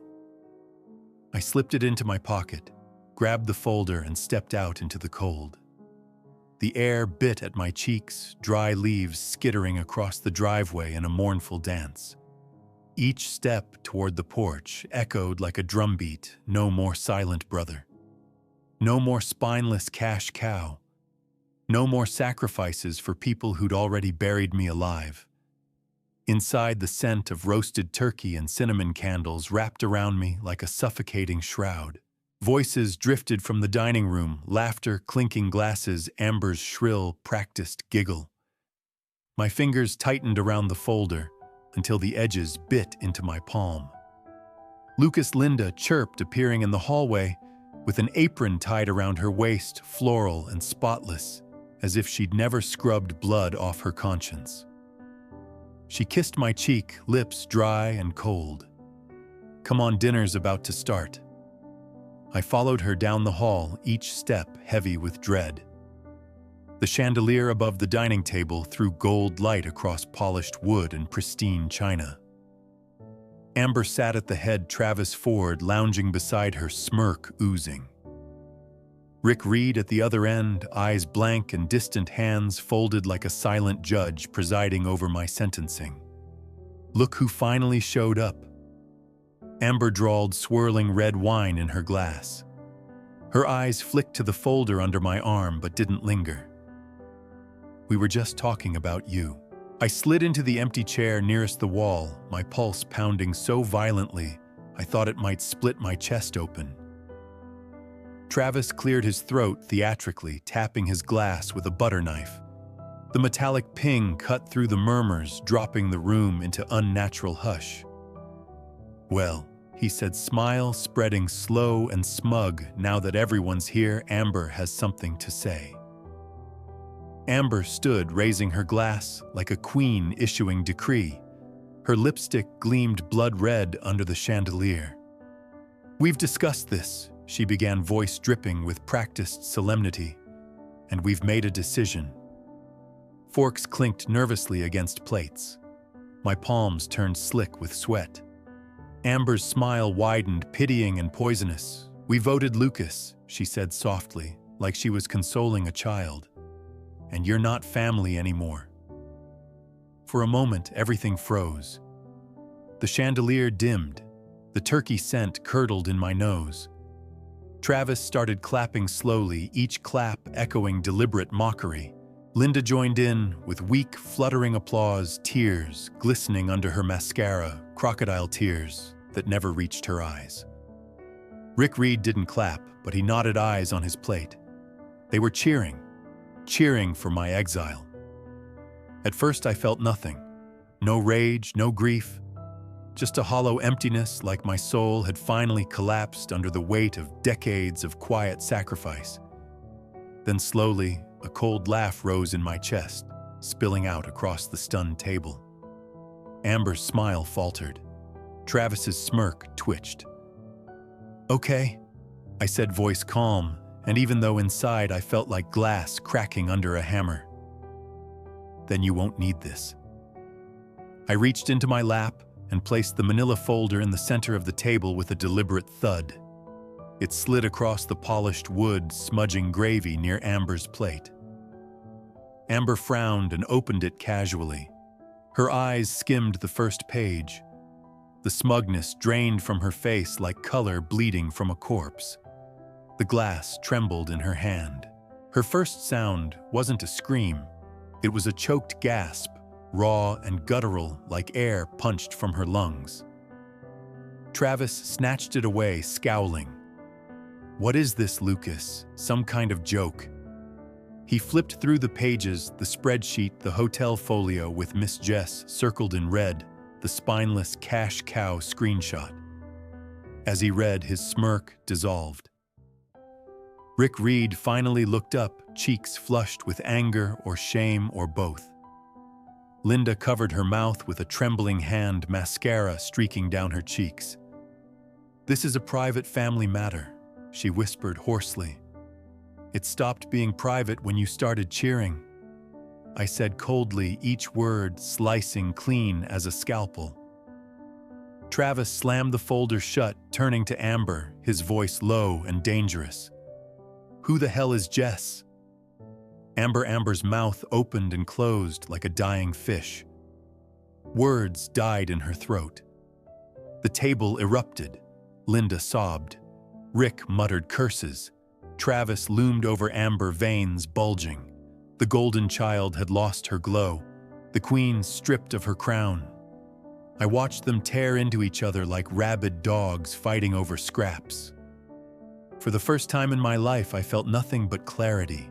I slipped it into my pocket, grabbed the folder, and stepped out into the cold. The air bit at my cheeks, dry leaves skittering across the driveway in a mournful dance. Each step toward the porch echoed like a drumbeat. No more silent brother. No more spineless cash cow. No more sacrifices for people who'd already buried me alive. Inside, the scent of roasted turkey and cinnamon candles wrapped around me like a suffocating shroud. Voices drifted from the dining room, laughter, clinking glasses, Amber's shrill, practiced giggle. My fingers tightened around the folder until the edges bit into my palm. Lucas Linda chirped, appearing in the hallway with an apron tied around her waist, floral and spotless, as if she'd never scrubbed blood off her conscience. She kissed my cheek, lips dry and cold. "Come on, dinner's about to start." I followed her down the hall, each step heavy with dread. The chandelier above the dining table threw gold light across polished wood and pristine china. Amber sat at the head, Travis Ford lounging beside her, smirk oozing. Rick Reed at the other end, eyes blank and distant, hands folded like a silent judge presiding over my sentencing. "Look who finally showed up." Amber drawled, swirling red wine in her glass. Her eyes flicked to the folder under my arm but didn't linger. "We were just talking about you." I slid into the empty chair nearest the wall, my pulse pounding so violently I thought it might split my chest open. Travis cleared his throat theatrically, tapping his glass with a butter knife. The metallic ping cut through the murmurs, dropping the room into unnatural hush. "Well," he said, smile spreading slow and smug, "now that everyone's here, Amber has something to say." Amber stood, raising her glass like a queen issuing decree. Her lipstick gleamed blood red under the chandelier. "We've discussed this," she began, voice dripping with practiced solemnity, "and we've made a decision." Forks clinked nervously against plates. My palms turned slick with sweat. Amber's smile widened, pitying and poisonous. "We voted Lucas," she said softly, like she was consoling a child. "And you're not family anymore." For a moment, everything froze. The chandelier dimmed. The turkey scent curdled in my nose. Travis started clapping slowly, each clap echoing deliberate mockery. Linda joined in with weak, fluttering applause, tears glistening under her mascara, crocodile tears that never reached her eyes. Rick Reed didn't clap, but he nodded, eyes on his plate. They were cheering for my exile. At first I felt nothing. No rage, no grief. Just a hollow emptiness, like my soul had finally collapsed under the weight of decades of quiet sacrifice. Then slowly, a cold laugh rose in my chest, spilling out across the stunned table. Amber's smile faltered. Travis's smirk twitched. "Okay," I said, voice calm, and even though inside I felt like glass cracking under a hammer. "Then you won't need this." I reached into my lap and placed the manila folder in the center of the table with a deliberate thud. It slid across the polished wood, smudging gravy near Amber's plate. Amber frowned and opened it casually. Her eyes skimmed the first page. The smugness drained from her face like color bleeding from a corpse. The glass trembled in her hand. Her first sound wasn't a scream. It was a choked gasp, raw and guttural, like air punched from her lungs. Travis snatched it away, scowling. "What is this, Lucas? Some kind of joke?" He flipped through the pages, the spreadsheet, the hotel folio with Miss Jess circled in red, the spineless cash cow screenshot. As he read, his smirk dissolved. Rick Reed finally looked up, cheeks flushed with anger or shame or both. Linda covered her mouth with a trembling hand, mascara streaking down her cheeks. "This is a private family matter," she whispered hoarsely. "It stopped being private when you started cheering," I said coldly, each word slicing clean as a scalpel. Travis slammed the folder shut, turning to Amber, his voice low and dangerous. "Who the hell is Jess?" Amber's mouth opened and closed like a dying fish. Words died in her throat. The table erupted. Linda sobbed. Rick muttered curses. Travis loomed over Amber, veins bulging. The golden child had lost her glow, the queen stripped of her crown. I watched them tear into each other like rabid dogs fighting over scraps. For the first time in my life, I felt nothing but clarity.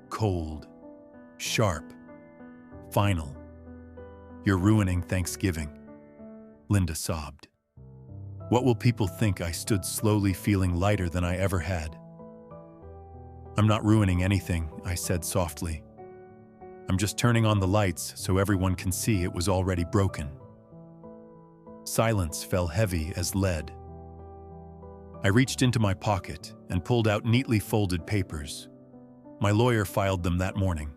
Cold, sharp, final. "You're ruining Thanksgiving," Linda sobbed. "What will people think?" I stood slowly, feeling lighter than I ever had. "I'm not ruining anything," I said softly. "I'm just turning on the lights so everyone can see it was already broken." Silence fell heavy as lead. I reached into my pocket and pulled out neatly folded papers. My lawyer filed them that morning.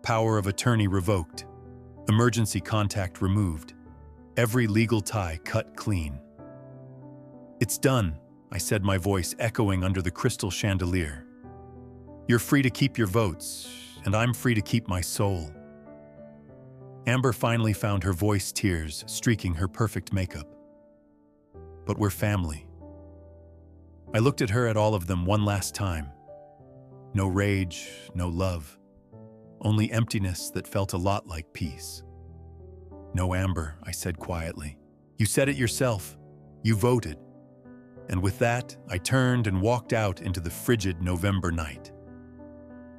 Power of attorney revoked. Emergency contact removed. Every legal tie cut clean. "It's done," I said, my voice echoing under the crystal chandelier. "You're free to keep your votes, and I'm free to keep my soul." Amber finally found her voice, tears streaking her perfect makeup. "But we're family." I looked at her, at all of them, one last time. No rage, no love. Only emptiness that felt a lot like peace. "No, Amber," I said quietly. "You said it yourself. You voted." And with that, I turned and walked out into the frigid November night.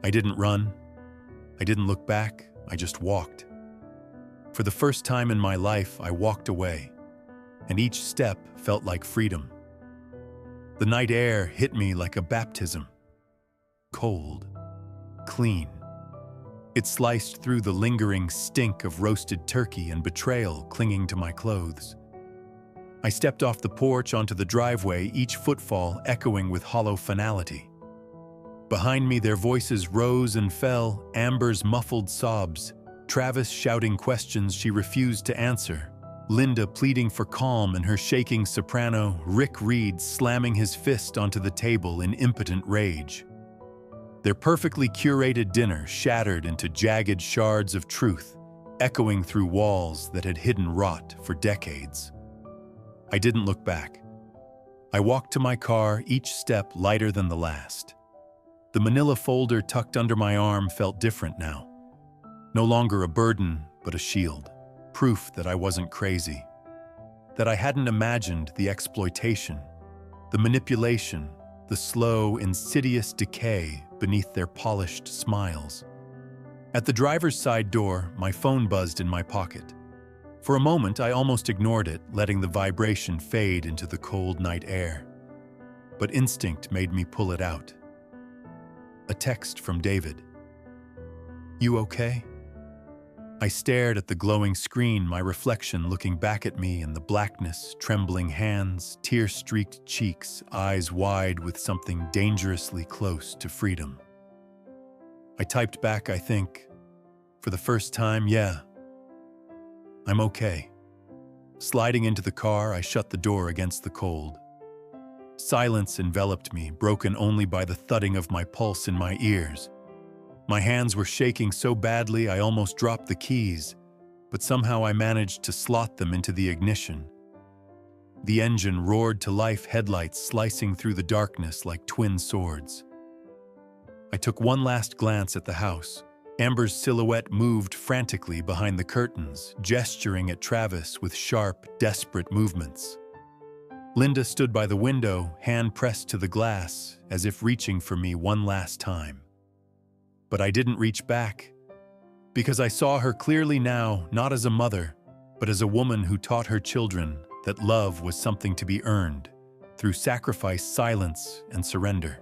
I didn't run. I didn't look back. I just walked. For the first time in my life, I walked away, and each step felt like freedom. The night air hit me like a baptism. Cold, clean. It sliced through the lingering stink of roasted turkey and betrayal clinging to my clothes. I stepped off the porch onto the driveway, each footfall echoing with hollow finality. Behind me, their voices rose and fell, Amber's muffled sobs, Travis shouting questions she refused to answer, Linda pleading for calm in her shaking soprano, Rick Reed slamming his fist onto the table in impotent rage. Their perfectly curated dinner shattered into jagged shards of truth, echoing through walls that had hidden rot for decades. I didn't look back. I walked to my car, each step lighter than the last. The manila folder tucked under my arm felt different now. No longer a burden, but a shield. Proof that I wasn't crazy. That I hadn't imagined the exploitation, the manipulation, the slow, insidious decay beneath their polished smiles. At the driver's side door, my phone buzzed in my pocket. For a moment, I almost ignored it, letting the vibration fade into the cold night air. But instinct made me pull it out. A text from David. "You okay?" I stared at the glowing screen, my reflection looking back at me in the blackness, trembling hands, tear-streaked cheeks, eyes wide with something dangerously close to freedom. I typed back, I think, for the first time, "Yeah, I'm okay." Sliding into the car, I shut the door against the cold. Silence enveloped me, broken only by the thudding of my pulse in my ears. My hands were shaking so badly I almost dropped the keys, but somehow I managed to slot them into the ignition. The engine roared to life, headlights slicing through the darkness like twin swords. I took one last glance at the house. Amber's silhouette moved frantically behind the curtains, gesturing at Travis with sharp, desperate movements. Linda stood by the window, hand pressed to the glass, as if reaching for me one last time. But I didn't reach back, because I saw her clearly now, not as a mother, but as a woman who taught her children that love was something to be earned, through sacrifice, silence, and surrender.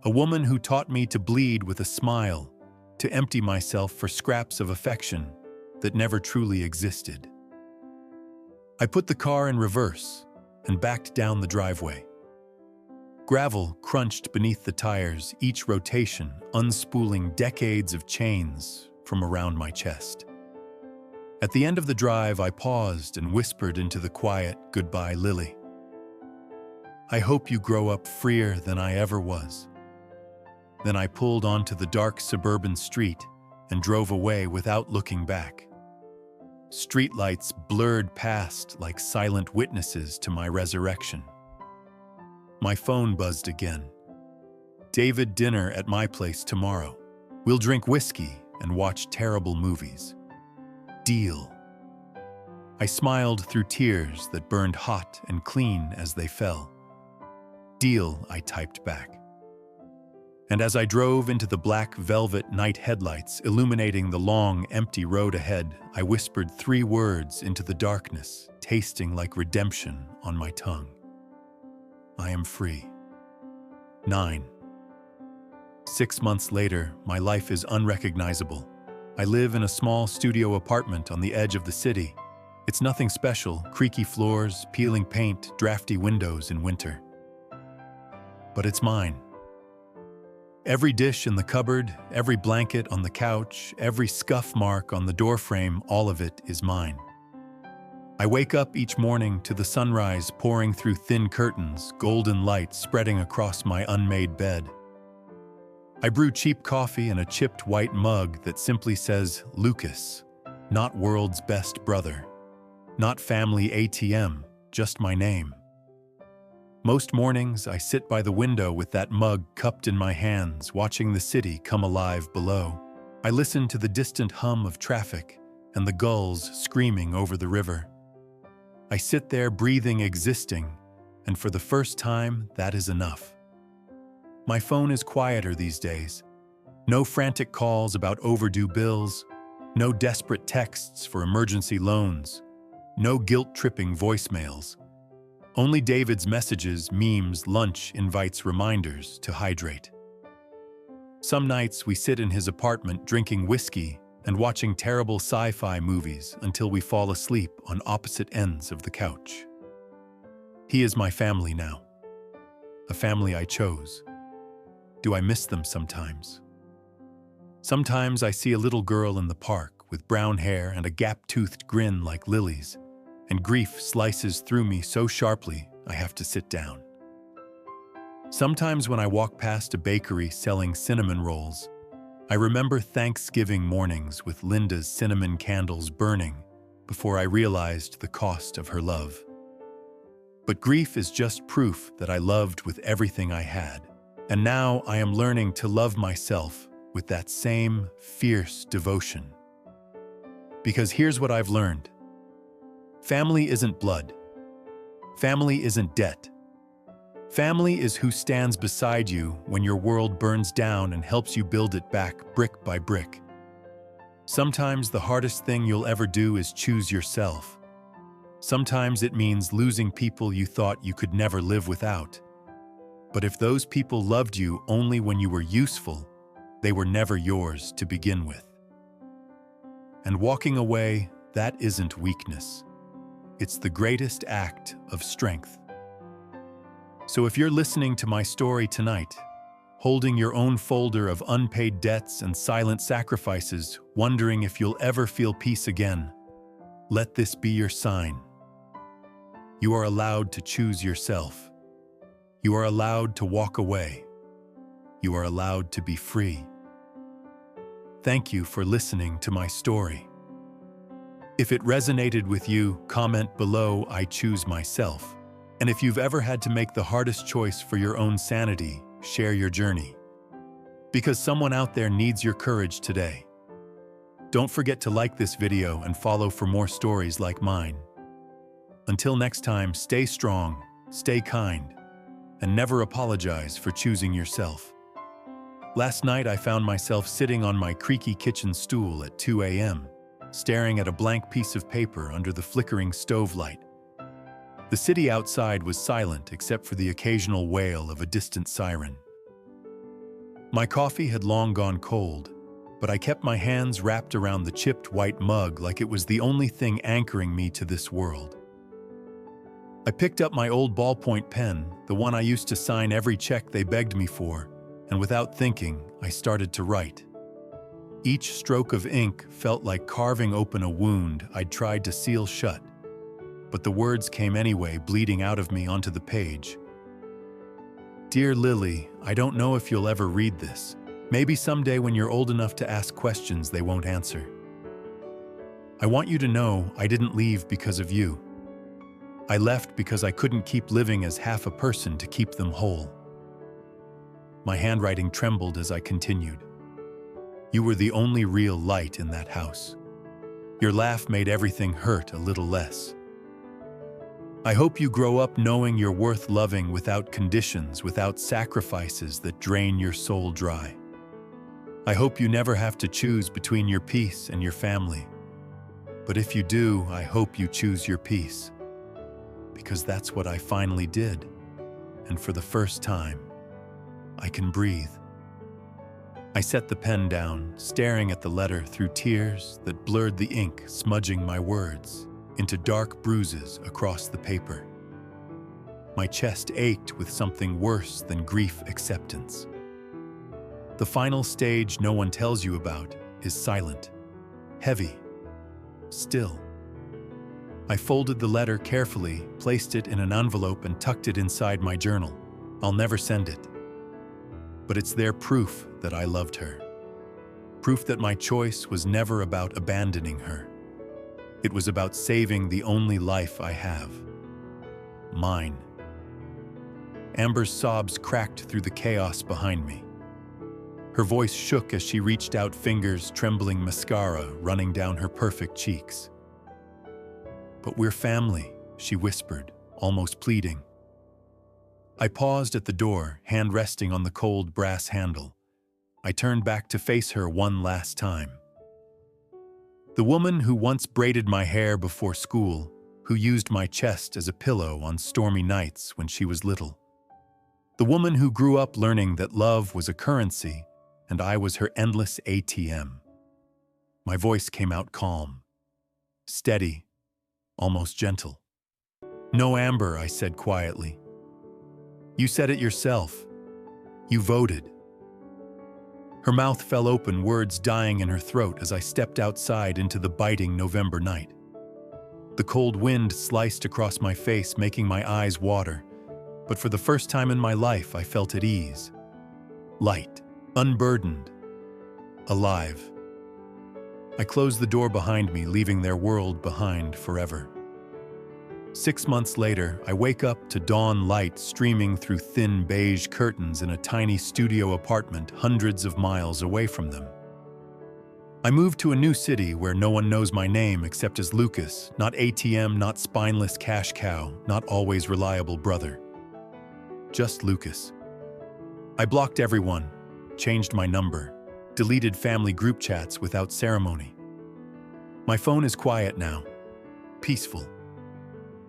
A woman who taught me to bleed with a smile, to empty myself for scraps of affection that never truly existed. I put the car in reverse and backed down the driveway. Gravel crunched beneath the tires, each rotation unspooling decades of chains from around my chest. At the end of the drive, I paused and whispered into the quiet, "Goodbye, Lily. I hope you grow up freer than I ever was." Then I pulled onto the dark suburban street and drove away without looking back. Streetlights blurred past like silent witnesses to my resurrection. My phone buzzed again. David, dinner at my place tomorrow. We'll drink whiskey and watch terrible movies. Deal. I smiled through tears that burned hot and clean as they fell. Deal, I typed back. And as I drove into the black velvet night headlights illuminating the long, empty road ahead, I whispered 3 words into the darkness, tasting like redemption on my tongue. I am free. 9. 6 months later, my life is unrecognizable. I live in a small studio apartment on the edge of the city. It's nothing special, creaky floors, peeling paint, drafty windows in winter. But it's mine. Every dish in the cupboard, every blanket on the couch, every scuff mark on the doorframe, all of it is mine. I wake up each morning to the sunrise pouring through thin curtains, golden light spreading across my unmade bed. I brew cheap coffee in a chipped white mug that simply says, Lucas, not world's best brother, not family ATM, just my name. Most mornings, I sit by the window with that mug cupped in my hands, watching the city come alive below. I listen to the distant hum of traffic and the gulls screaming over the river. I sit there breathing, existing, and for the first time, that is enough. My phone is quieter these days. No frantic calls about overdue bills, no desperate texts for emergency loans, no guilt-tripping voicemails. Only David's messages, memes, lunch invites, reminders to hydrate. Some nights we sit in his apartment drinking whiskey and watching terrible sci-fi movies until we fall asleep on opposite ends of the couch. He is my family now, a family I chose. Do I miss them sometimes? Sometimes I see a little girl in the park with brown hair and a gap-toothed grin like lilies, and grief slices through me so sharply I have to sit down. Sometimes when I walk past a bakery selling cinnamon rolls, I remember Thanksgiving mornings with Linda's cinnamon candles burning before I realized the cost of her love. But grief is just proof that I loved with everything I had, and now I am learning to love myself with that same fierce devotion. Because here's what I've learned. Family isn't blood. Family isn't debt. Family is who stands beside you when your world burns down and helps you build it back brick by brick. Sometimes the hardest thing you'll ever do is choose yourself. Sometimes it means losing people you thought you could never live without. But if those people loved you only when you were useful, they were never yours to begin with. And walking away, that isn't weakness. It's the greatest act of strength. So if you're listening to my story tonight, holding your own folder of unpaid debts and silent sacrifices, wondering if you'll ever feel peace again, let this be your sign. You are allowed to choose yourself. You are allowed to walk away. You are allowed to be free. Thank you for listening to my story. If it resonated with you, comment below, I choose myself. And if you've ever had to make the hardest choice for your own sanity, share your journey. Because someone out there needs your courage today. Don't forget to like this video and follow for more stories like mine. Until next time, stay strong, stay kind, and never apologize for choosing yourself. Last night I found myself sitting on my creaky kitchen stool at 2 a.m., staring at a blank piece of paper under the flickering stove light. The city outside was silent except for the occasional wail of a distant siren. My coffee had long gone cold, but I kept my hands wrapped around the chipped white mug like it was the only thing anchoring me to this world. I picked up my old ballpoint pen, the one I used to sign every check they begged me for, and without thinking, I started to write. Each stroke of ink felt like carving open a wound I'd tried to seal shut, but the words came anyway, bleeding out of me onto the page. Dear Lily, I don't know if you'll ever read this. Maybe someday when you're old enough to ask questions they won't answer. I want you to know I didn't leave because of you. I left because I couldn't keep living as half a person to keep them whole. My handwriting trembled as I continued. You were the only real light in that house. Your laugh made everything hurt a little less. I hope you grow up knowing you're worth loving without conditions, without sacrifices that drain your soul dry. I hope you never have to choose between your peace and your family. But if you do, I hope you choose your peace. Because that's what I finally did. And for the first time, I can breathe. I set the pen down, staring at the letter through tears that blurred the ink, smudging my words into dark bruises across the paper. My chest ached with something worse than grief acceptance. The final stage no one tells you about is silent, heavy, still. I folded the letter carefully, placed it in an envelope and tucked it inside my journal. I'll never send it. But it's their proof that I loved her. Proof that my choice was never about abandoning her. It was about saving the only life I have. Mine. Amber's sobs cracked through the chaos behind me. Her voice shook as she reached out, fingers trembling, mascara running down her perfect cheeks. But we're family, she whispered, almost pleading. I paused at the door, hand resting on the cold brass handle. I turned back to face her one last time. The woman who once braided my hair before school, who used my chest as a pillow on stormy nights when she was little. The woman who grew up learning that love was a currency and I was her endless ATM. My voice came out calm, steady, almost gentle. No, Amber, I said quietly. You said it yourself. You voted. Her mouth fell open, words dying in her throat as I stepped outside into the biting November night. The cold wind sliced across my face, making my eyes water, but for the first time in my life I felt at ease. Light, unburdened, alive. I closed the door behind me, leaving their world behind forever. 6 months later, I wake up to dawn light streaming through thin beige curtains in a tiny studio apartment hundreds of miles away from them. I moved to a new city where no one knows my name except as Lucas, not ATM, not spineless cash cow, not always reliable brother. Just Lucas. I blocked everyone, changed my number, deleted family group chats without ceremony. My phone is quiet now, peaceful.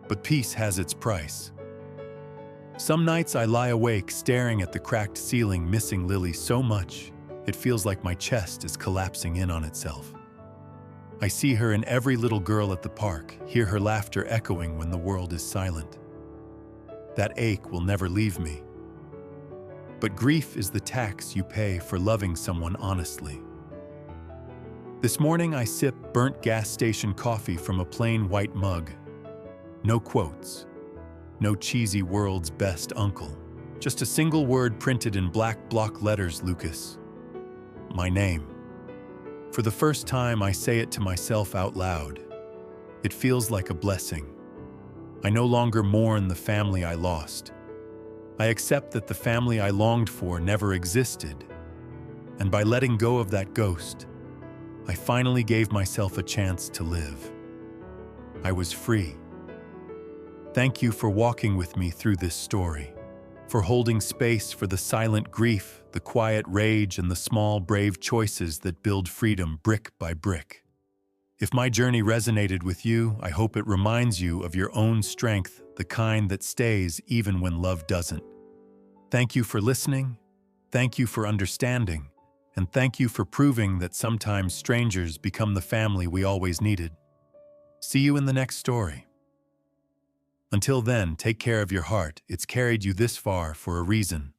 But peace has its price. Some nights I lie awake staring at the cracked ceiling, missing Lily so much, it feels like my chest is collapsing in on itself. I see her in every little girl at the park, hear her laughter echoing when the world is silent. That ache will never leave me. But grief is the tax you pay for loving someone honestly. This morning I sip burnt gas station coffee from a plain white mug. No quotes, no cheesy world's best uncle, just a single word printed in black block letters, Lucas. My name. For the first time, I say it to myself out loud. It feels like a blessing. I no longer mourn the family I lost. I accept that the family I longed for never existed. And by letting go of that ghost, I finally gave myself a chance to live. I was free. Thank you for walking with me through this story, for holding space for the silent grief, the quiet rage, and the small, brave choices that build freedom brick by brick. If my journey resonated with you, I hope it reminds you of your own strength, the kind that stays even when love doesn't. Thank you for listening, thank you for understanding, and thank you for proving that sometimes strangers become the family we always needed. See you in the next story. Until then, take care of your heart. It's carried you this far for a reason.